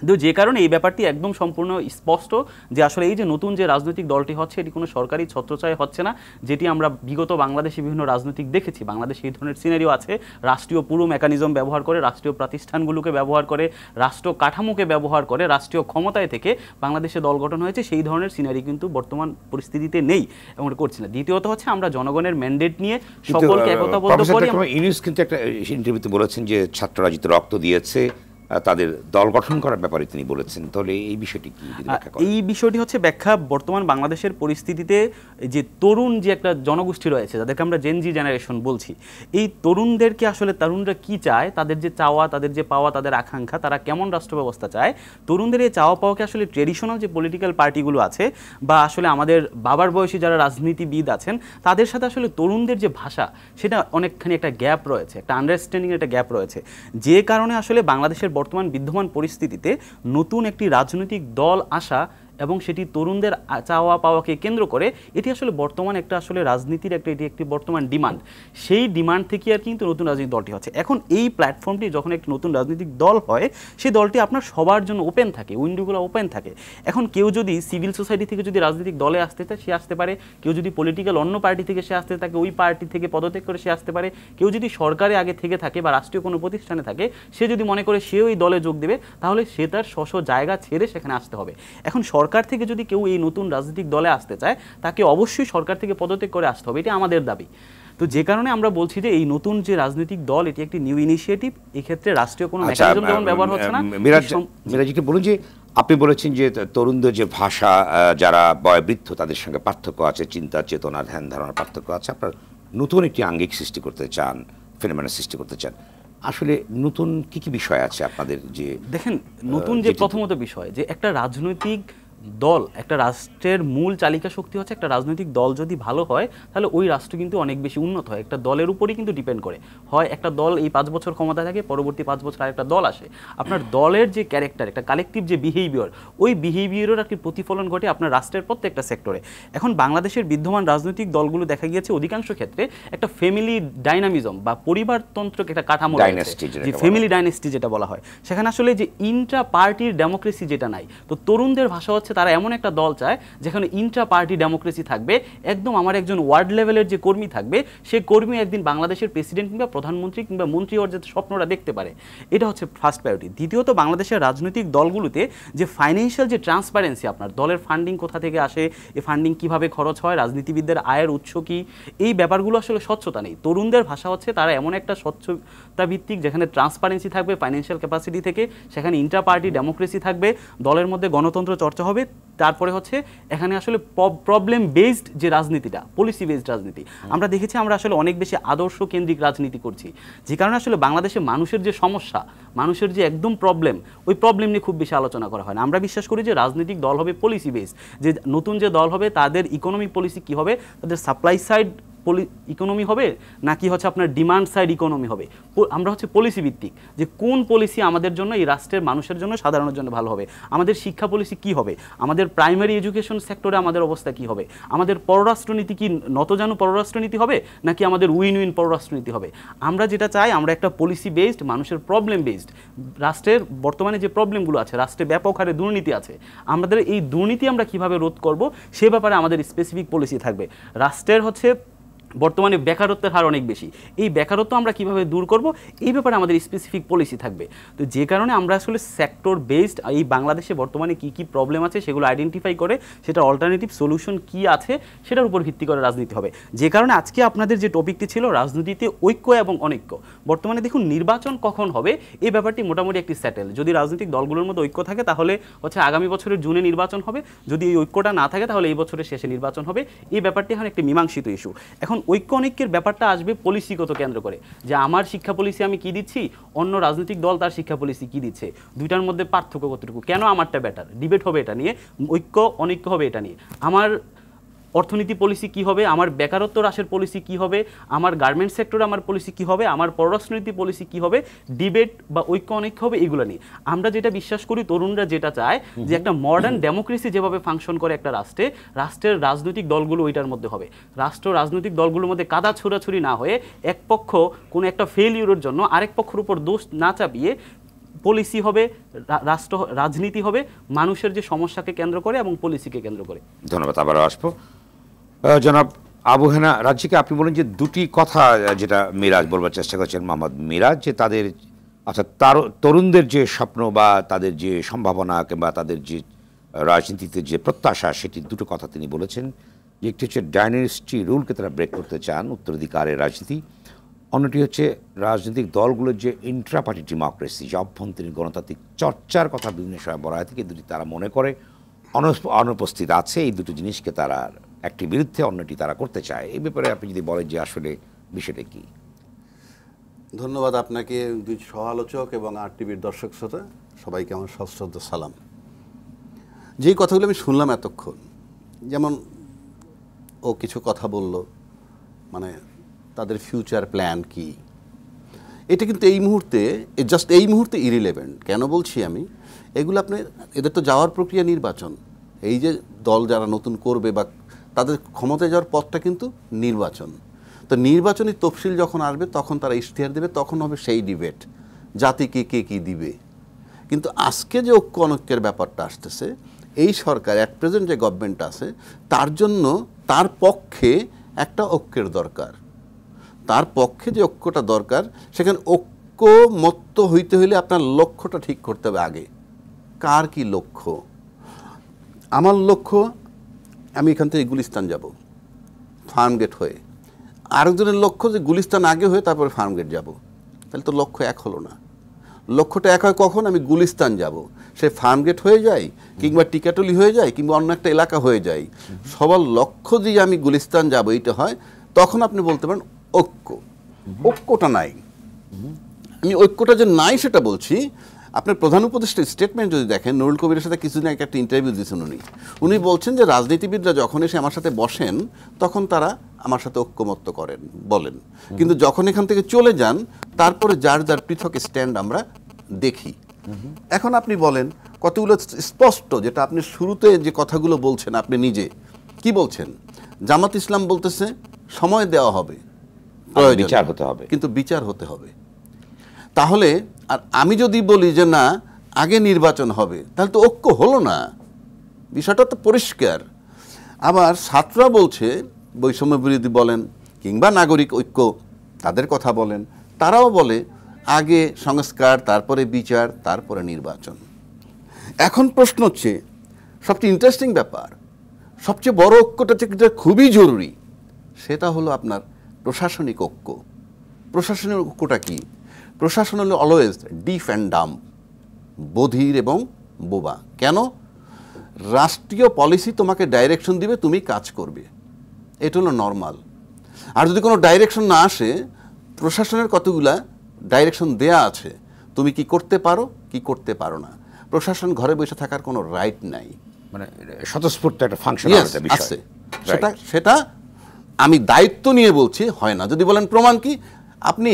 তো যে কারণে এই ব্যাপারটি একদম সম্পূর্ণ স্পষ্ট যে আসলে এই যে নতুন যে রাজনৈতিক দলটি হচ্ছে, এটি কোনো সরকারি ছত্রছায়া হচ্ছে না, যেটি আমরা বিগত বাংলাদেশে বিভিন্ন রাজনৈতিক দেখেছি। বাংলাদেশে এই ধরনের সিনারিও আছে, রাষ্ট্রীয় পুরো মেকানিজম ব্যবহার করে, রাষ্ট্রীয় প্রতিষ্ঠানগুলোকে ব্যবহার করে, রাষ্ট্র কাঠামোকে ব্যবহার করে, রাষ্ট্রীয় ক্ষমতায় থেকে বাংলাদেশে দল গঠন হয়েছে। সেই ধরনের সিনারি কিন্তু বর্তমান পরিস্থিতিতে নেই এবং করছি না। দ্বিতীয়ত হচ্ছে আমরা জনগণের ম্যান্ডেট নিয়ে সকলকে একতাবদ্ধ করি। ইউনুস কিন্তু একটা ইন্টারভিউতে বলেছেন যে ছাত্ররা যেহেতু রক্ত দিয়েছে, তাদের দল গঠন করার ব্যাপারে তিনি বলেছেন। তাহলে এই বিষয়টি কি? এই বিষয়টি হচ্ছে ব্যাখ্যা বর্তমান বাংলাদেশের পরিস্থিতিতে যে তরুণ যে একটা জনগোষ্ঠী রয়েছে, যাদেরকে আমরা জেনজি জেনারেশন বলছি, এই তরুণদেরকে আসলে তরুণরা কি চায়, তাদের যে চাওয়া, তাদের যে পাওয়া, তাদের আকাঙ্ক্ষা, তারা কেমন রাষ্ট্র ব্যবস্থা চায়, তরুণদের এই চাওয়া পাওয়াকে আসলে ট্রেডিশনাল যে পলিটিক্যাল পার্টিগুলো আছে বা আসলে আমাদের বাবার বয়সী যারা রাজনীতিবিদ আছেন, তাদের সাথে আসলে তরুণদের যে ভাষা, সেটা অনেকখানি একটা গ্যাপ রয়েছে, একটা আন্ডারস্ট্যান্ডিংয়ের একটা গ্যাপ রয়েছে। যে কারণে আসলে বাংলাদেশের বর্তমান বিদ্যমান পরিস্থিতিতে নতুন একটি রাজনৈতিক দল আসা এবং সেটি তরুণদের চাওয়া পাওয়াকে কেন্দ্র করে, এটি আসলে বর্তমান একটা আসলে রাজনীতির একটা এটি একটি বর্তমান ডিমান্ড। সেই ডিমান্ড থেকে আর কিন্তু নতুন রাজনৈতিক দলটি হচ্ছে। এখন এই প্ল্যাটফর্মটি যখন একটি নতুন রাজনৈতিক দল হয়, সেই দলটি আপনার সবার জন্য ওপেন থাকে, উইন্ডোগুলো ওপেন থাকে। এখন কেউ যদি সিভিল সোসাইটি থেকে যদি রাজনৈতিক দলে আসতে চায়, সে আসতে পারে। কেউ যদি পলিটিক্যাল অন্য পার্টি থেকে সে আসতে থাকে, ওই পার্টি থেকে পদত্যাগ করে সে আসতে পারে। কেউ যদি সরকারে আগে থেকে থাকে বা রাষ্ট্রীয় কোনো প্রতিষ্ঠানে থাকে, সে যদি মনে করে সে ওই দলে যোগ দেবে, তাহলে সে তার স্ব জায়গা ছেড়ে সেখানে আসতে হবে। এখন সরকার থেকে যদি কেউ এই নতুন রাজনৈতিক দলে আসতে চায়, তাকে অবশ্যই সরকার থেকে পদত্যাগ করে আসতে হবে, এটি আমাদের দাবি। তো যে কারণে আমরা বলছি যে এই নতুন যে রাজনৈতিক দল, এটি একটি নিউ ইনিশিয়েটিভ। এই ক্ষেত্রে রাষ্ট্রীয় কোনো মেকানিজম যেমন ব্যবহার হচ্ছে না। মিরাজিকে বলুন যে আপনি বলেছেন যে তরুণদের যে ভাষা, যারা বয়োবৃদ্ধ তাদের সঙ্গে পার্থক্য আছে, চিন্তা চেতনা ধ্যান ধারণার পার্থক্য আছে। আপনার নতুন একটি আঙ্গিক সৃষ্টি করতে চান, ফেনোমেনা সৃষ্টি করতে চান। আসলে নতুন কি কি বিষয় আছে আপনাদের? যে দেখেন, নতুন যে প্রথমত বিষয় যে একটা রাজনৈতিক দল, একটা রাষ্ট্রের মূল চালিকা শক্তি হচ্ছে একটা রাজনৈতিক দল যদি ভালো হয়, তাহলে ওই রাষ্ট্র কিন্তু অনেক বেশি উন্নত হয়। একটা দলের উপরই কিন্তু ডিপেন্ড করে। হয় একটা দল এই 5 বছর ক্ষমতা থাকে, পরবর্তী 5 বছর আরেকটা দল আসে। আপনার দলের যে ক্যারেক্টার, একটা কালেকটিভ যে বিহেভিয়ার, ওই বিহেভিয়ারের একটি প্রতিফলন ঘটে আপনার রাষ্ট্রের প্রত্যেকটা সেক্টরে। এখন বাংলাদেশের বিদ্যমান রাজনৈতিক দলগুলো দেখা গিয়েছে অধিকাংশ ক্ষেত্রে একটা ফ্যামিলি ডাইনামিজম বা পরিবারতন্ত্রকে একটা কাঠামো রয়েছে, যে ফ্যামিলি ডাইনেস্টি যেটা বলা হয়। সেখানে আসলে যে ইন্ট্রা পার্টির ডেমোক্রেসি যেটা নাই। তো তরুণদের ভাষা হচ্ছে তারা এমন একটা দল চায় যেখানে ইন্ট্রা পার্টি ডেমোক্রেসি থাকবে। একদম আমার একজন ওয়ার্ড লেভেলের যে কর্মী থাকবে, সে কর্মী একদিন বাংলাদেশের প্রেসিডেন্ট কিংবা প্রধানমন্ত্রী কিংবা মন্ত্রী হওয়ার যে স্বপ্নটা দেখতে পারে। এটা হচ্ছে ফার্স্ট প্রায়োরিটি। দ্বিতীয়ত, বাংলাদেশের রাজনৈতিক দলগুলোতে যে ফাইন্যান্সিয়াল যে ট্রান্সপারেন্সি, আপনার দলের ফান্ডিং কোথা থেকে আসে, এই ফান্ডিং কিভাবে খরচ হয়, রাজনীতিবিদদের আয়ের উৎস কি, এই ব্যাপারগুলো আসলে স্বচ্ছতা নেই। তরুণদের ভাষা হচ্ছে তারা এমন একটা স্বচ্ছতা ভিত্তিক, যেখানে ট্রান্সপারেন্সি থাকবে ফাইন্যান্সিয়াল ক্যাপাসিটি থেকে, সেখানে ইন্ট্রা পার্টি ডেমোক্রেসি থাকবে, দলের মধ্যে গণতন্ত্র চর্চা হবে। তারপরে হচ্ছে এখানে আসলে প্রবলেম বেসড যে রাজনীতিটা, পলিসি বেসড রাজনীতি। আমরা দেখেছি আমরা আসলে অনেক বেশি আদর্শ কেন্দ্রিক রাজনীতি করছি, যে কারণে আসলে বাংলাদেশে মানুষের যে সমস্যা, মানুষের যে একদম প্রবলেম, ওই প্রবলেম নিয়ে খুব বেশি আলোচনা করা হয় না। আমরা বিশ্বাস করি যে রাজনৈতিক দল হবে পলিসি বেসড, যে নতুন যে দল হবে তাদের ইকোনমিক পলিসি কি হবে, তাদের সাপ্লাই সাইড ইকোনমি হবে নাকি হচ্ছে আপনার ডিমান্ড সাইড ইকোনমি হবে। আমরা হচ্ছে পলিসি ভিত্তিক, যে কোন পলিসি আমাদের জন্য, এই রাষ্ট্রের মানুষের জন্য, সাধারণের জন্য ভালো হবে। আমাদের শিক্ষা পলিসি কি হবে, আমাদের প্রাইমারি এডুকেশন সেক্টরে আমাদের অবস্থা কি হবে, আমাদের পররাষ্ট্রনীতি কি নতজানু পররাষ্ট্রনীতি হবে নাকি আমাদের উইন উইন পররাষ্ট্রনীতি হবে। আমরা যেটা চাই, আমরা একটা পলিসি বেসড, মানুষের প্রবলেম বেসড, রাষ্ট্রের বর্তমানে যে প্রবলেমগুলো আছে, রাষ্ট্রে ব্যাপক হারে দুর্নীতি আছে, আমাদের এই দুর্নীতি আমরা কিভাবে রোধ করব, সে ব্যাপারে আমাদের স্পেসিফিক পলিসি থাকবে। রাষ্ট্রের হচ্ছে বর্তমানে বেকারত্বের হার অনেক বেশি। এই বেকারত্ব আমরা কিভাবে দূর করব, এই ব্যাপারে আমাদের স্পেসিফিক পলিসি থাকবে। তো যে কারণে আমরা আসলে সেক্টর বেসড এই বাংলাদেশে বর্তমানে কি কি প্রবলেম আছে সেগুলো আইডেন্টিফাই করে সেটা অল্টারনেটিভ সলিউশন কি আছে সেটার উপর ভিত্তি করে রাজনীতি হবে। যে কারণে আজকে আপনাদের যে টপিকটি ছিল রাজনীতিতে ঐক্য এবং অনৈক্য, বর্তমানে দেখুন নির্বাচন কখন হবে এই ব্যাপারটি মোটামুটি একটি সেটেল। যদি রাজনৈতিক দলগুলোর মধ্যে ঐক্য থাকে তাহলে হচ্ছে আগামী বছরের জুনে নির্বাচন হবে, যদি এই ঐক্যটা না থাকে তাহলে এই বছরের শেষে নির্বাচন হবে। এই ব্যাপারটি এখন একটি মীমাংসিত ইস্যু। এখন ঐক্য অনৈক্যের ব্যাপারটা আসবে পলিসিগত কেন্দ্র করে, যে আমার শিক্ষা পলিসি আমি কি দিচ্ছি, অন্য রাজনৈতিক দল তার শিক্ষা পলিসি কি দিচ্ছে, দুইটার মধ্যে পার্থক্য কতটুকু, কেন আমারটা বেটার, ডিবেট হবে এটা নিয়ে, ঐক্য অনৈক্য হবে এটা নিয়ে। আমার অর্থনীতি পলিসি কি হবে, আমার বেকারত্ব হ্রাসের পলিসি কি হবে, আমার গার্মেন্টস সেক্টরে আমার পলিসি কি হবে, আমার পররাষ্ট্রনীতি পলিসি কি হবে, ডিবেট বা ঐক্য অনৈক্য হবে এগুলো নিয়ে। আমরা যেটা বিশ্বাস করি, তরুণরা যেটা চায় যে একটা মডার্ন ডেমোক্রেসি যেভাবে ফাংশন করে একটা রাষ্ট্রে, রাষ্ট্রের রাজনৈতিক দলগুলো ওইটার মধ্যে হবে। রাষ্ট্র রাজনৈতিক দলগুলোর মধ্যে কাদা ছোড়াছুরি না হয়ে এক পক্ষ কোনো একটা ফেলিউরের জন্য আরেক পক্ষের উপর দোষ না চাপিয়ে পলিসি হবে, রাষ্ট্র রাজনীতি হবে মানুষের যে সমস্যাকে কেন্দ্র করে এবং পলিসিকে কেন্দ্র করে। ধন্যবাদ, আবারও আসবো। জনাব আবু হেনা রাজ্যিকে আপনি বলেন যে দুটি কথা যেটা মিরাজ বলবার চেষ্টা করছেন, মোহাম্মদ মিরাজ, যে তাদের অর্থাৎ তরুণদের যে স্বপ্ন বা তাদের যে সম্ভাবনা কিংবা তাদের যে রাজনীতিতে যে প্রত্যাশা, সেটির দুটো কথা তিনি বলেছেন। যে একটি হচ্ছে ডাইনাস্টি রুলকে তারা ব্রেক করতে চান, উত্তরাধিকারের রাজনীতি। অন্যটি হচ্ছে রাজনৈতিক দলগুলোর যে ইন্ট্রা পার্টি ডেমোক্রেসি, যে অভ্যন্তরীণ গণতান্ত্রিক চর্চার কথা বিভিন্ন সময় বলা হয় থেকে দুটি তারা মনে করে অনুপস্থিত আছে। এই দুটো জিনিসকে তারা একটি বিরুদ্ধে অন্যটি তারা করতে চায়। এই ব্যাপারে আপনি যদি বলেন যে আসলে বিষয়টা কি। ধন্যবাদ আপনাকে, দুই সহ আলোচক এবং RTVর দর্শক শ্রোতা সবাইকে আমার সশ্রদ্ধ সালাম। যেই কথাগুলো আমি শুনলাম এতক্ষণ, যেমন ও কিছু কথা বলল, মানে তাদের ফিউচার প্ল্যান কি, এটা কিন্তু এই মুহূর্তে ইরিলেভেন্ট। কেন বলছি আমি এগুলো, আপনি এদের তো যাওয়ার প্রক্রিয়া নির্বাচন। এই যে দল যারা নতুন করবে বা তাদের ক্ষমতায় যাওয়ার পথটা কিন্তু নির্বাচন। তো নির্বাচনী তফসিল যখন আসবে তখন তারা ইশতেহার দেবে, তখন হবে সেই ডিবেট জাতিকে কে কী দিবে। কিন্তু আজকে যে ঐক্য অনৈক্যের ব্যাপারটা আসতেছে, এই সরকার অ্যাট প্রেজেন্ট যে গভর্নমেন্ট আছে তার জন্য তার পক্ষে একটা ঐক্যের দরকার। তার পক্ষে যে ঐক্যটা দরকার, সেখানে ঐক্যমত্ত হইতে হইলে আপনার লক্ষ্যটা ঠিক করতে হবে আগে। কার কি লক্ষ্য? আমার লক্ষ্য, আমি এখান থেকে গুলিস্তান যাব ফার্মগেট হয়ে। আরেকজনের লক্ষ্য যে গুলিস্তান আগে হয়ে তারপরে ফার্মগেট যাব। তাহলে তো লক্ষ্য এক হলো না। লক্ষ্যটা এক হয় কখন? আমি গুলিস্তান যাব, সে ফার্মগেট হয়ে যায় কিংবা টিকাটলি হয়ে যায় কিংবা অন্য একটা এলাকা হয়ে যায়, সবার লক্ষ্য যে আমি গুলিস্তান যাব এইটা হয়, তখন আপনি বলতে পারেন ঐক্য। ঐক্যটা নাই। আমি ঐক্যটা যে নাই সেটা বলছি। আপনার প্রধান উপদেষ্টা স্টেটমেন্ট যদি দেখেন, নুরুল কবিরের সাথে কিছুদিন আগে একটা ইন্টারভিউ দিয়েছেন উনি বলছেন যে রাজনীতিবিদরা যখন এসে আমার সাথে বসেন তখন তারা আমার সাথে ঐক্যমত্য বলেন, কিন্তু যখন এখান থেকে চলে যান তারপরে যার যার পৃথক স্ট্যান্ড আমরা দেখি। এখন আপনি বলেন কতগুলো স্পষ্ট, যেটা আপনি শুরুতে যে কথাগুলো বলছেন, আপনি নিজে কি বলছেন? জামাত ইসলাম বলতেছে সময় দেওয়া হবে, বিচার হতে হবে, কিন্তু বিচার হতে হবে। তাহলে আর আমি যদি বলি যে না আগে নির্বাচন হবে, তাহলে তো ঐক্য হলো না। বিষয়টা তো পরিষ্কার। আবার ছাত্ররা বলছে বৈষম্য বিরোধী বলেন কিংবা নাগরিক ঐক্য তাদের কথা বলেন, তারাও বলে আগে সংস্কার, তারপরে বিচার, তারপরে নির্বাচন। এখন প্রশ্ন হচ্ছে, সবচেয়ে ইন্টারেস্টিং ব্যাপার, সবচেয়ে বড় ঐক্যটা যেটা খুবই জরুরি, সেটা হলো আপনার প্রশাসনিক ঐক্য। প্রশাসনিক ঐক্যটা কি? প্রশাসন হলো অলওয়েজ ডিফ অ্যান্ড ডাম্প, বধির এবং বোবা। কেন? রাষ্ট্রীয় পলিসি তোমাকে ডাইরেকশন দিবে, তুমি কাজ করবে, এটা হলো নর্মাল। আর যদি কোনো ডাইরেকশন না আসে, প্রশাসনের কতগুলা ডাইরেকশন দেয়া আছে, তুমি কি করতে পারো কি করতে পারো না। প্রশাসন ঘরে বসে থাকার কোনো রাইট নাই, মানে স্বতঃস্ফূর্ত একটা ফাংশন আছে। সেটা আমি দায়িত্ব নিয়ে বলছি, হয় না। যদি বলেন প্রমাণ কি, আপনি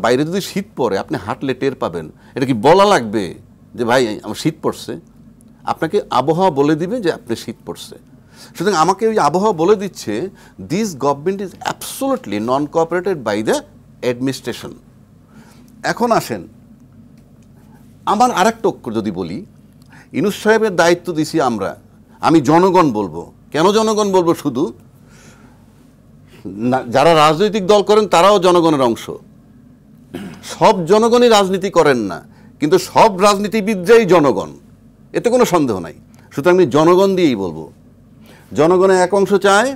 বাইরে যদি শীত পড়ে আপনি হাঁটলে টের পাবেন। এটা কি বলা লাগবে যে ভাই আমার শীত পড়ছে? আপনাকে আবহাওয়া বলে দিবে যে আপনি শীত পড়ছে। সুতরাং আমাকে ওই আবহাওয়া বলে দিচ্ছে this government is absolutely non cooperated by the administration. এখন আসেন আমার আরেকটা ঐক্য যদি বলি, ইউনূস সাহেবের দায়িত্ব দিছি আমি জনগণ বলবো। কেন জনগণ বলবো? শুধু যারা রাজনৈতিক দল করেন তারাও জনগণের অংশ। সব জনগণই রাজনীতি করেন না, কিন্তু সব রাজনীতিবিদরাই জনগণ, এতে কোনো সন্দেহ নাই। সুতরাং আমি জনগণ দিয়েই বলবো, জনগণের এক অংশ চায়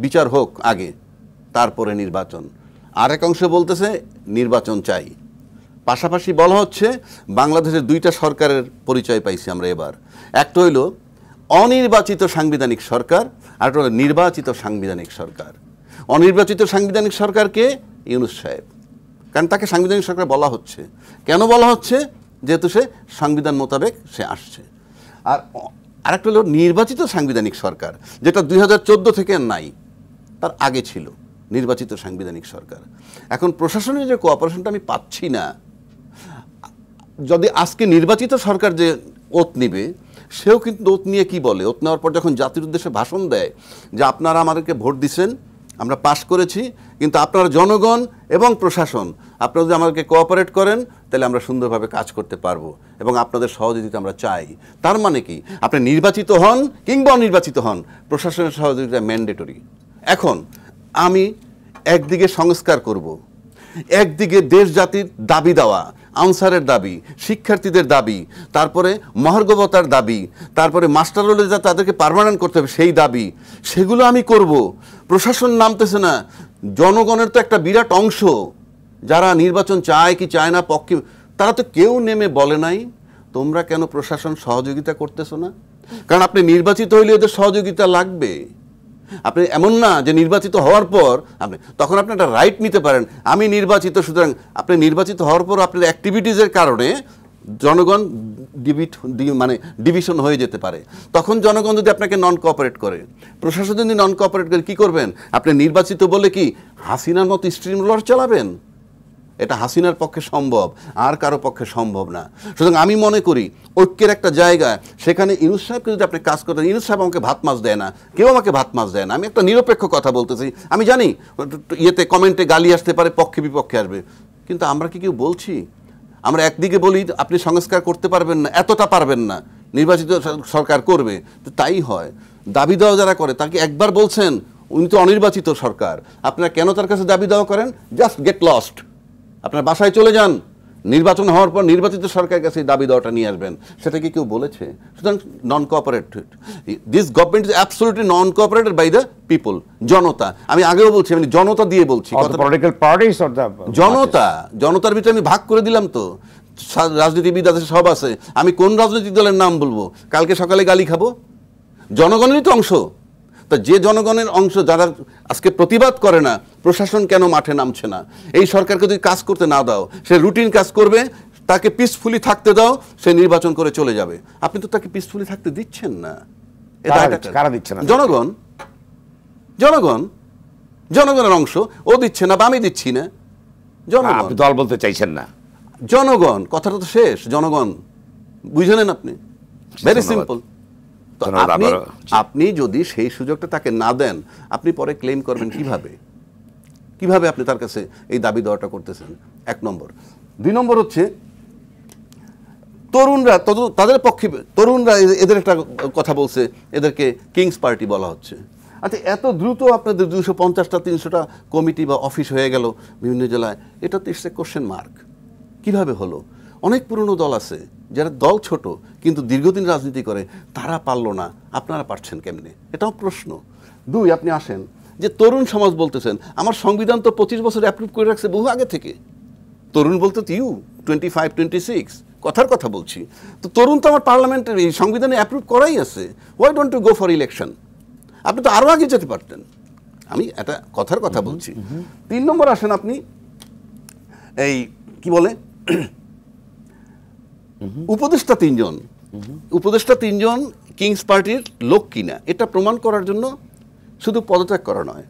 বিচার হোক আগে, তারপরে নির্বাচন। আর এক অংশ বলতেছে নির্বাচন চাই। পাশাপাশি বলা হচ্ছে বাংলাদেশের দুইটা সরকারের পরিচয় পাইছি আমরা এবার। একটা হইল অনির্বাচিত সাংবিধানিক সরকার, আর একটা হলো নির্বাচিত সাংবিধানিক সরকার। অনির্বাচিত সাংবিধানিক সরকারকে ইউনূস সাহেব, কারণ তাকে সাংবিধানিক সরকার বলা হচ্ছে। কেন বলা হচ্ছে? যেহেতু সে সংবিধান মোতাবেক সে আসছে। আর আরেকটা হলো নির্বাচিত সাংবিধানিক সরকার, যেটা 2014 থেকে নাই, তার আগে ছিল নির্বাচিত সাংবিধানিক সরকার। এখন প্রশাসনের যে কোঅপারেশনটা আমি পাচ্ছি না। যদি আজকে নির্বাচিত সরকার যে ওত নিবে, সেও কিন্তু ওত নিয়ে কি বলে, ওত নেওয়ার পর যখন জাতির উদ্দেশ্যে ভাষণ দেয় যে আপনারা আমাদেরকে ভোট দিচ্ছেন, আমরা পাশ করেছি, কিন্তু আপনারা জনগণ এবং প্রশাসন আপনারা যদি আমাদেরকে কোঅপারেট করেন তাহলে আমরা সুন্দরভাবে কাজ করতে পারবো এবং আপনাদের সহযোগিতা আমরা চাই। তার মানে কি, আপনি নির্বাচিত হন কিংবা অনির্বাচিত হন, প্রশাসনের সহযোগিতা ম্যান্ডেটরি। এখন আমি একদিকে সংস্কার করব, একদিকে দেশ জাতির দাবি দেওয়া, আনসারের দাবি, শিক্ষার্থীদের দাবি, তারপরে মহার্ঘবতার দাবি, তারপরে মাস্টার রোলে যা তাদেরকে পার্মানেন্ট করতে হবে সেই দাবি, সেগুলো আমি করব। প্রশাসন নামতেছে না। জনগণের তো একটা বিরাট অংশ যারা নির্বাচন চায় কি চায় না পক্ষে, তারা তো কেউ নেমে বলে নাই তোমরা কেন প্রশাসন সহযোগিতা করতেছো না। কারণ আপনি নির্বাচিত হইলে এদের সহযোগিতা লাগবে। আপনি এমন না যে নির্বাচিত হওয়ার পর আপনি তখন আপনি একটা রাইট নিতে পারেন আমি নির্বাচিত, সুতরাং আপনি নির্বাচিত হওয়ার পর আপনার অ্যাক্টিভিটিসের কারণে জনগণ ডিভিশন হয়ে যেতে পারে। তখন জনগণ যদি আপনাকে নন কোঅপারেট করে, প্রশাসন যদি নন কোঅপারেট করে, কী করবেন? আপনি নির্বাচিত বলে কি হাসিনার মতো স্ট্রিম রোলার চালাবেন? এটা হাসিনার পক্ষে সম্ভব, আর কারো পক্ষে সম্ভব না। সুতরাং আমি মনে করি ঐক্যের একটা জায়গা, সেখানে ইউনূস সাহেবকে যদি আপনি কাজ করতেন, ইউনূস সাহেব আমাকে ভাত মাছ দেয় না, কেউ আমাকে ভাত মাছ দেয় না, আমি একটা নিরপেক্ষ কথা বলতেছি। আমি জানি ইয়েতে কমেন্টে গালি আসতে পারে, পক্ষে বিপক্ষে আসবে, কিন্তু আমরা কি কেউ বলছি? আমরা একদিকে বলি আপনি সংস্কার করতে পারবেন না, এতটা পারবেন না, নির্বাচিত সরকার করবে, তো তাই হয়। দাবি দেওয়া যারা করে তাকে একবার বলছেন উনি তো অনির্বাচিত সরকার, আপনারা কেন তার কাছে দাবি দেওয়া করেন? জাস্ট গেট লস্ট, আপনার বাসায় চলে যান, নির্বাচন হওয়ার পর নির্বাচিত সরকারের কাছে দাবি দেওয়াটা নিয়ে আসবেন। সেটা কি কেউ বলেছে? সুতরাং non cooperated, this government is absolutely non cooperated by the people, জনতা। আমি আগেও বলছি, আমি জনতা দিয়ে বলছি, জনতা, জনতার ভিতরে আমি ভাগ করে দিলাম তো। রাজনীতিবিদ আছে, সব আছে, আমি কোন রাজনৈতিক দলের নাম বলবো? কালকে সকালে গালি খাবো? জনগণেরই তো অংশ। তা যে জনগণের অংশ যারা আজকে প্রতিবাদ করে না, প্রশাসন কেন মাঠে নামছে না? এই সরকারকে যদি কাজ করতে না দাও, সে রুটিন কাজ করবে, তাকে পিসফুলি থাকতে দাও, সে নির্বাচন করে চলে যাবে। আপনি তো তাকে পিসফুলি থাকতে দিচ্ছেন না। কারা দিচ্ছে না? জনগণ, জনগণ, জনগণের অংশ। ও দিচ্ছে না বা আমি দিচ্ছি না, জনগণ। আপনি দল বলতে চাইছেন না, জনগণ। কথাটা তো শেষ, জনগণ। বুঝে নেন আপনি, ভেরি সিম্পল। আপনি যদি সেই সুযোগটা তাকে না দেন, আপনি পরে ক্লেম করবেন কিভাবে? কিভাবে আপনি তার কাছে এই দাবি দেওয়াটা করতেছেন? এক নম্বর। দুই নম্বর হচ্ছে তরুণরা, তাদের পক্ষে তরুণরা এদের একটা কথা বলছে, এদেরকে কিংস পার্টি বলা হচ্ছে। আচ্ছা, এত দ্রুত আপনাদের 250টা 300টা কমিটি বা অফিস হয়ে গেল বিভিন্ন জেলায়, এটা তো ইটস এ কোশ্চেন মার্ক। কীভাবে হলো? অনেক পুরনো দল আছে যারা দল ছোট কিন্তু দীর্ঘদিন রাজনীতি করে, তারা পারলো না, আপনারা পারছেন কেমনে? এটাও প্রশ্ন। দুই, আপনি আসেন যে তরুণ সমাজ বলতেছেন আমার সংবিধান তো 25 বছর অ্যাপ্রুভ করে রাখছে বহু আগে থেকে। তরুণ বলতে তো 25, 26 কথার কথা বলছি। তো তরুণ তো আমার পার্লামেন্টের এই সংবিধানে অ্যাপ্রুভ করাই আছে। Why don't you go for election? আপনি তো আরও আগে যেতে পারতেন। আমি এটা কথার কথা বলছি। 3 নম্বর আসেন আপনি, এই কি বলে উপদেষ্টা 3 জন, উপদেষ্টা 3 জন কিংস পার্টির লোক কিনা এটা প্রমাণ করার জন্য শুধু পদত্যাগ করা নয়,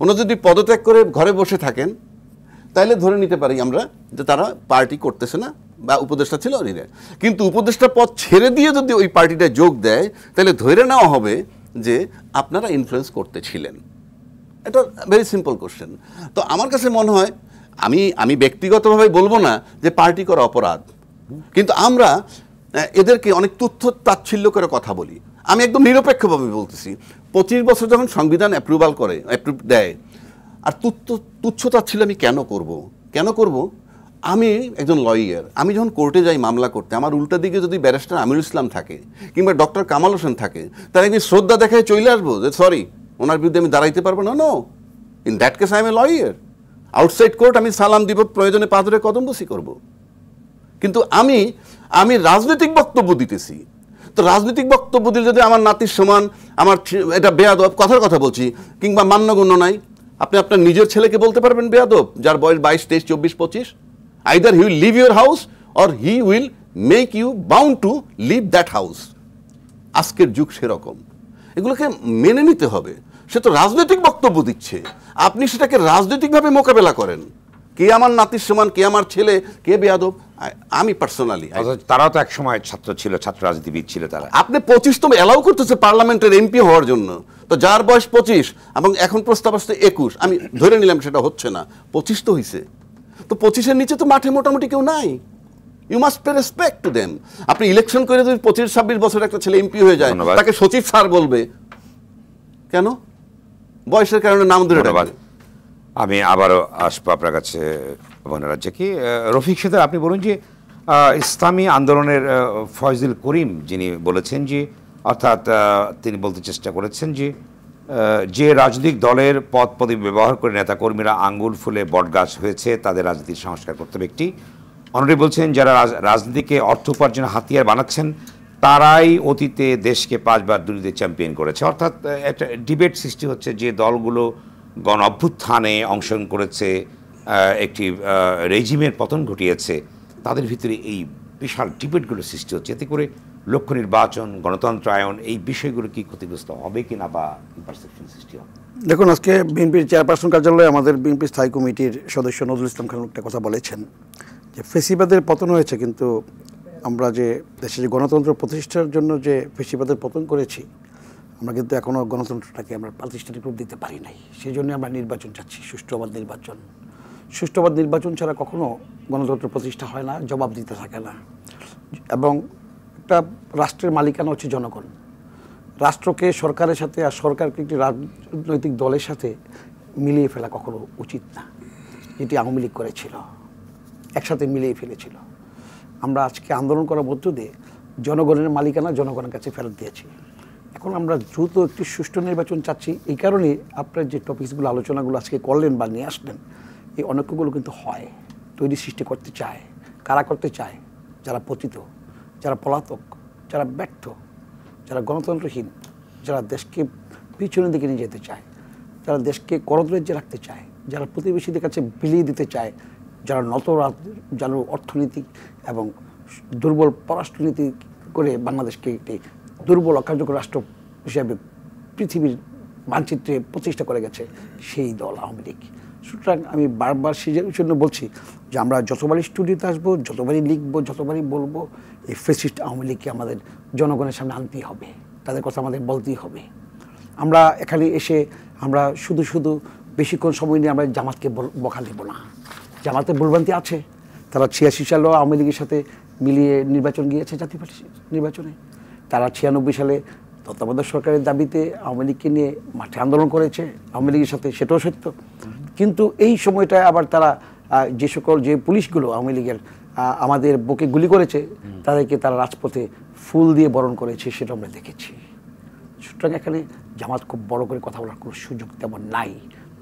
ওনারা যদি পদত্যাগ করে ঘরে বসে থাকেন তাহলে ধরে নিতে পারি আমরা যে তারা পার্টি করতেছে না বা উপদেষ্টা ছিল অনিরা। কিন্তু উপদেষ্টা পদ ছেড়ে দিয়ে যদি ওই পার্টিটায় যোগ দেয় তাহলে ধরে নেওয়া হবে যে আপনারা ইনফ্লুয়েন্স করতেছিলেন। এটা ভেরি সিম্পল কোশ্চেন। তো আমার কাছে মনে হয়, আমি ব্যক্তিগতভাবে বলবো না যে পার্টি করা অপরাধ, কিন্তু আমরা এদেরকে অনেক তুচ্ছ তাচ্ছিল্য করে কথা বলি। আমি একদম নিরপেক্ষভাবে বলতেছি, 25 বছর যখন সংবিধান অ্যাপ্রুভ দেয়, আর তুচ্ছতাচ্ছিল্য আমি কেন করব? আমি একজন লয়ার, আমি যখন কোর্টে যাই মামলা করতে, আমার উল্টা দিকে যদি ব্যারিস্টার আমিরুল ইসলাম থাকে কিংবা ডক্টর কামাল হোসেন থাকে, তার আমি শ্রদ্ধা দেখায় চলে আসবো যে সরি, ওনার বিরুদ্ধে আমি দাঁড়াইতে পারবো না? No, in that case I am a lawyer. Outside court আমি সালাম দিব, প্রয়োজনে পা ধরে কদমবুসি করব। কিন্তু আমি রাজনৈতিক বক্তব্য দিতেছি, তো রাজনৈতিক বক্তব্য দিলে যদি আমার নাতির সমান, আমার এটা বেয়াদব, কথার কথা বলছি, কিংবা মান্যগণ্য নাই, আপনি আপনার নিজের ছেলেকে বলতে পারবেন বেয়াদব, যার বয়স 22, 23, 24, 25? Either he will leave your house or he will make you bound to leave that house. আজকের যুগ সেরকম, এগুলোকে মেনে নিতে হবে। সে তো রাজনৈতিক বক্তব্য দিচ্ছে, আপনি সেটাকে রাজনৈতিকভাবে মোকাবেলা করেন। কে আমার নাতির সমান, কে আমার ছেলে, কে বেয়াদব? আমি পার্সোনালি, তারাও তো এক সময় ছাত্র ছিল, ছাত্র রাজনীতিবিদ ছিল তারা। আপনি 25তম অ্যালাউ করতেছে পার্লামেন্টের এমপি হওয়ার জন্য, তো যার বয়স 25 এবং এখন প্রস্তাব আসছে 21, আমি ধরে নিলাম সেটা হচ্ছে না, 25 তো হয়েছে, তো 25-এর নিচে তো মাঠে মোটামুটি কেউ নাই। You must pay respect to them. আপনি ইলেকশন করে যদি 25-26 বছর একটা ছেলে এমপি হয়ে যায়, তাকে সচিব স্যার বলবে কেন? বয়সের কারণে নাম ধরে ডাকবে। আমি আবারও আসবো আপনার কাছে বনরাজ্যে। কি রফিক সাথে আপনি বলুন যে ইসলামী আন্দোলনের ফয়জুল করিম যিনি বলেছেন যে, অর্থাৎ তিনি বলতে চেষ্টা করেছেন যে রাজনৈতিক দলের পদ পদবি ব্যবহার করে নেতাকর্মীরা আঙ্গুল ফুলে বটগাছ হয়েছে, তাদের রাজনীতির সংস্কার করতে হবে একটি। অন্যটি বলছেন যারা রাজনীতিকে অর্থ উপার্জনের হাতিয়ার বানাচ্ছেন তারাই অতীতে দেশকে 5 বার দুর্নীতির চ্যাম্পিয়ন করেছে। অর্থাৎ একটা ডিবেট সৃষ্টি হচ্ছে যে দলগুলো গণ অভ্যুত্থানে অংশগ্রহণ করেছে, একটি রেজিমের পতন ঘটিয়েছে, তাদের ভিতরে এই বিশাল ডিবেটগুলো সৃষ্টি হচ্ছে। এতে করে লক্ষ্য নির্বাচন, গণতন্ত্রায়ন, এই বিষয়গুলো কি ক্ষতিগ্রস্ত হবে কিনা বা পারসেপশন সৃষ্টি হবে? দেখুন, আজকে বিএনপির চেয়ারপারসন কার্যালয়ে আমাদের বিএনপি স্থায়ী কমিটির সদস্য নজরুল ইসলাম খান একটা কথা বলেছেন যে ফেসিবাদের পতন হয়েছে, কিন্তু আমরা যে দেশে যে গণতন্ত্র প্রতিষ্ঠার জন্য যে ফেসিবাদের পতন করেছি, আমরা কিন্তু এখনও গণতন্ত্রটাকে আমরা প্রাতিষ্ঠানিক রূপ দিতে পারি নাই। সেই জন্য আমরা নির্বাচন চাচ্ছি, সুষ্ঠুবাদ নির্বাচন। সুষ্ঠুবাদ নির্বাচন ছাড়া কখনো গণতন্ত্র প্রতিষ্ঠা হয় না, জবাব দিতে থাকে না। এবং একটা রাষ্ট্রের মালিকানা হচ্ছে জনগণ। রাষ্ট্রকে সরকারের সাথে আর সরকারকে একটি রাজনৈতিক দলের সাথে মিলিয়ে ফেলা কখনো উচিত না, যেটি আওয়ামী লীগ করেছিল, একসাথে মিলিয়ে ফেলেছিল। আমরা আজকে আন্দোলন করার মধ্য দিয়ে জনগণের মালিকানা জনগণের কাছে ফেরত দিয়েছি। এখন আমরা দ্রুত একটি সুষ্ঠু নির্বাচন চাচ্ছি। এই কারণে আপনার যে টপিকসগুলো, আলোচনাগুলো আজকে করলেন বা নিয়ে আসলেন, এই অনেকগুলো কিন্তু হয়, তৈরি সৃষ্টি করতে চায়। কারা করতে চায়? যারা পতিত, যারা পলাতক, যারা ব্যর্থ, যারা গণতন্ত্রহীন, যারা দেশকে পিছনের দিকে নিয়ে যেতে চায়, যারা দেশকে করদরাজ্যে রাখতে চায়, যারা প্রতিবেশীদের কাছে বিলিয়ে দিতে চায়, যারা যারা অর্থনীতি এবং দুর্বল পররাষ্ট্রনীতি করে বাংলাদেশকে একটি দুর্বল অকার্যকর রাষ্ট্র হিসাবে পৃথিবীর মানচিত্রে প্রতিষ্ঠা করে গেছে, সেই দল আওয়ামী লীগ। সুতরাং আমি বারবার সেই জন্য বলছি যে আমরা যতবারই স্টুডিওতে আসবো, যতবারই লিখবো, যতবারই বলবো, এই ফ্যাসিস্ট আওয়ামী লীগকে আমাদের জনগণের সামনে আনতেই হবে, তাদের কথা আমাদের বলতেই হবে। আমরা এখানে এসে আমরা শুধু বেশিক্ষণ সময় নিয়ে আমরা জামাতকে বকা দেব না। জামাতের ভুলভ্রান্তি আছে, তারা 86 সালেও আওয়ামী লীগের সাথে মিলিয়ে নির্বাচন গিয়েছে, জাতীয় পার্টি নির্বাচনে। তারা 96 সালে তত্ত্বাবধায়ক সরকারের দাবিতে আওয়ামী লীগকে নিয়ে মাঠে আন্দোলন করেছে আওয়ামী লীগের সাথে, সেটাও সত্য। কিন্তু এই সময়টায় আবার তারা যে পুলিশগুলো আওয়ামী লীগের আমাদের বুকে গুলি করেছে, তাদেরকে তারা রাজপথে ফুল দিয়ে বরণ করেছে, সেটা আমরা দেখেছি। সুতরাং এখানে জামাত খুব বড় করে কথা বলার কোনো সুযোগ তেমন নাই।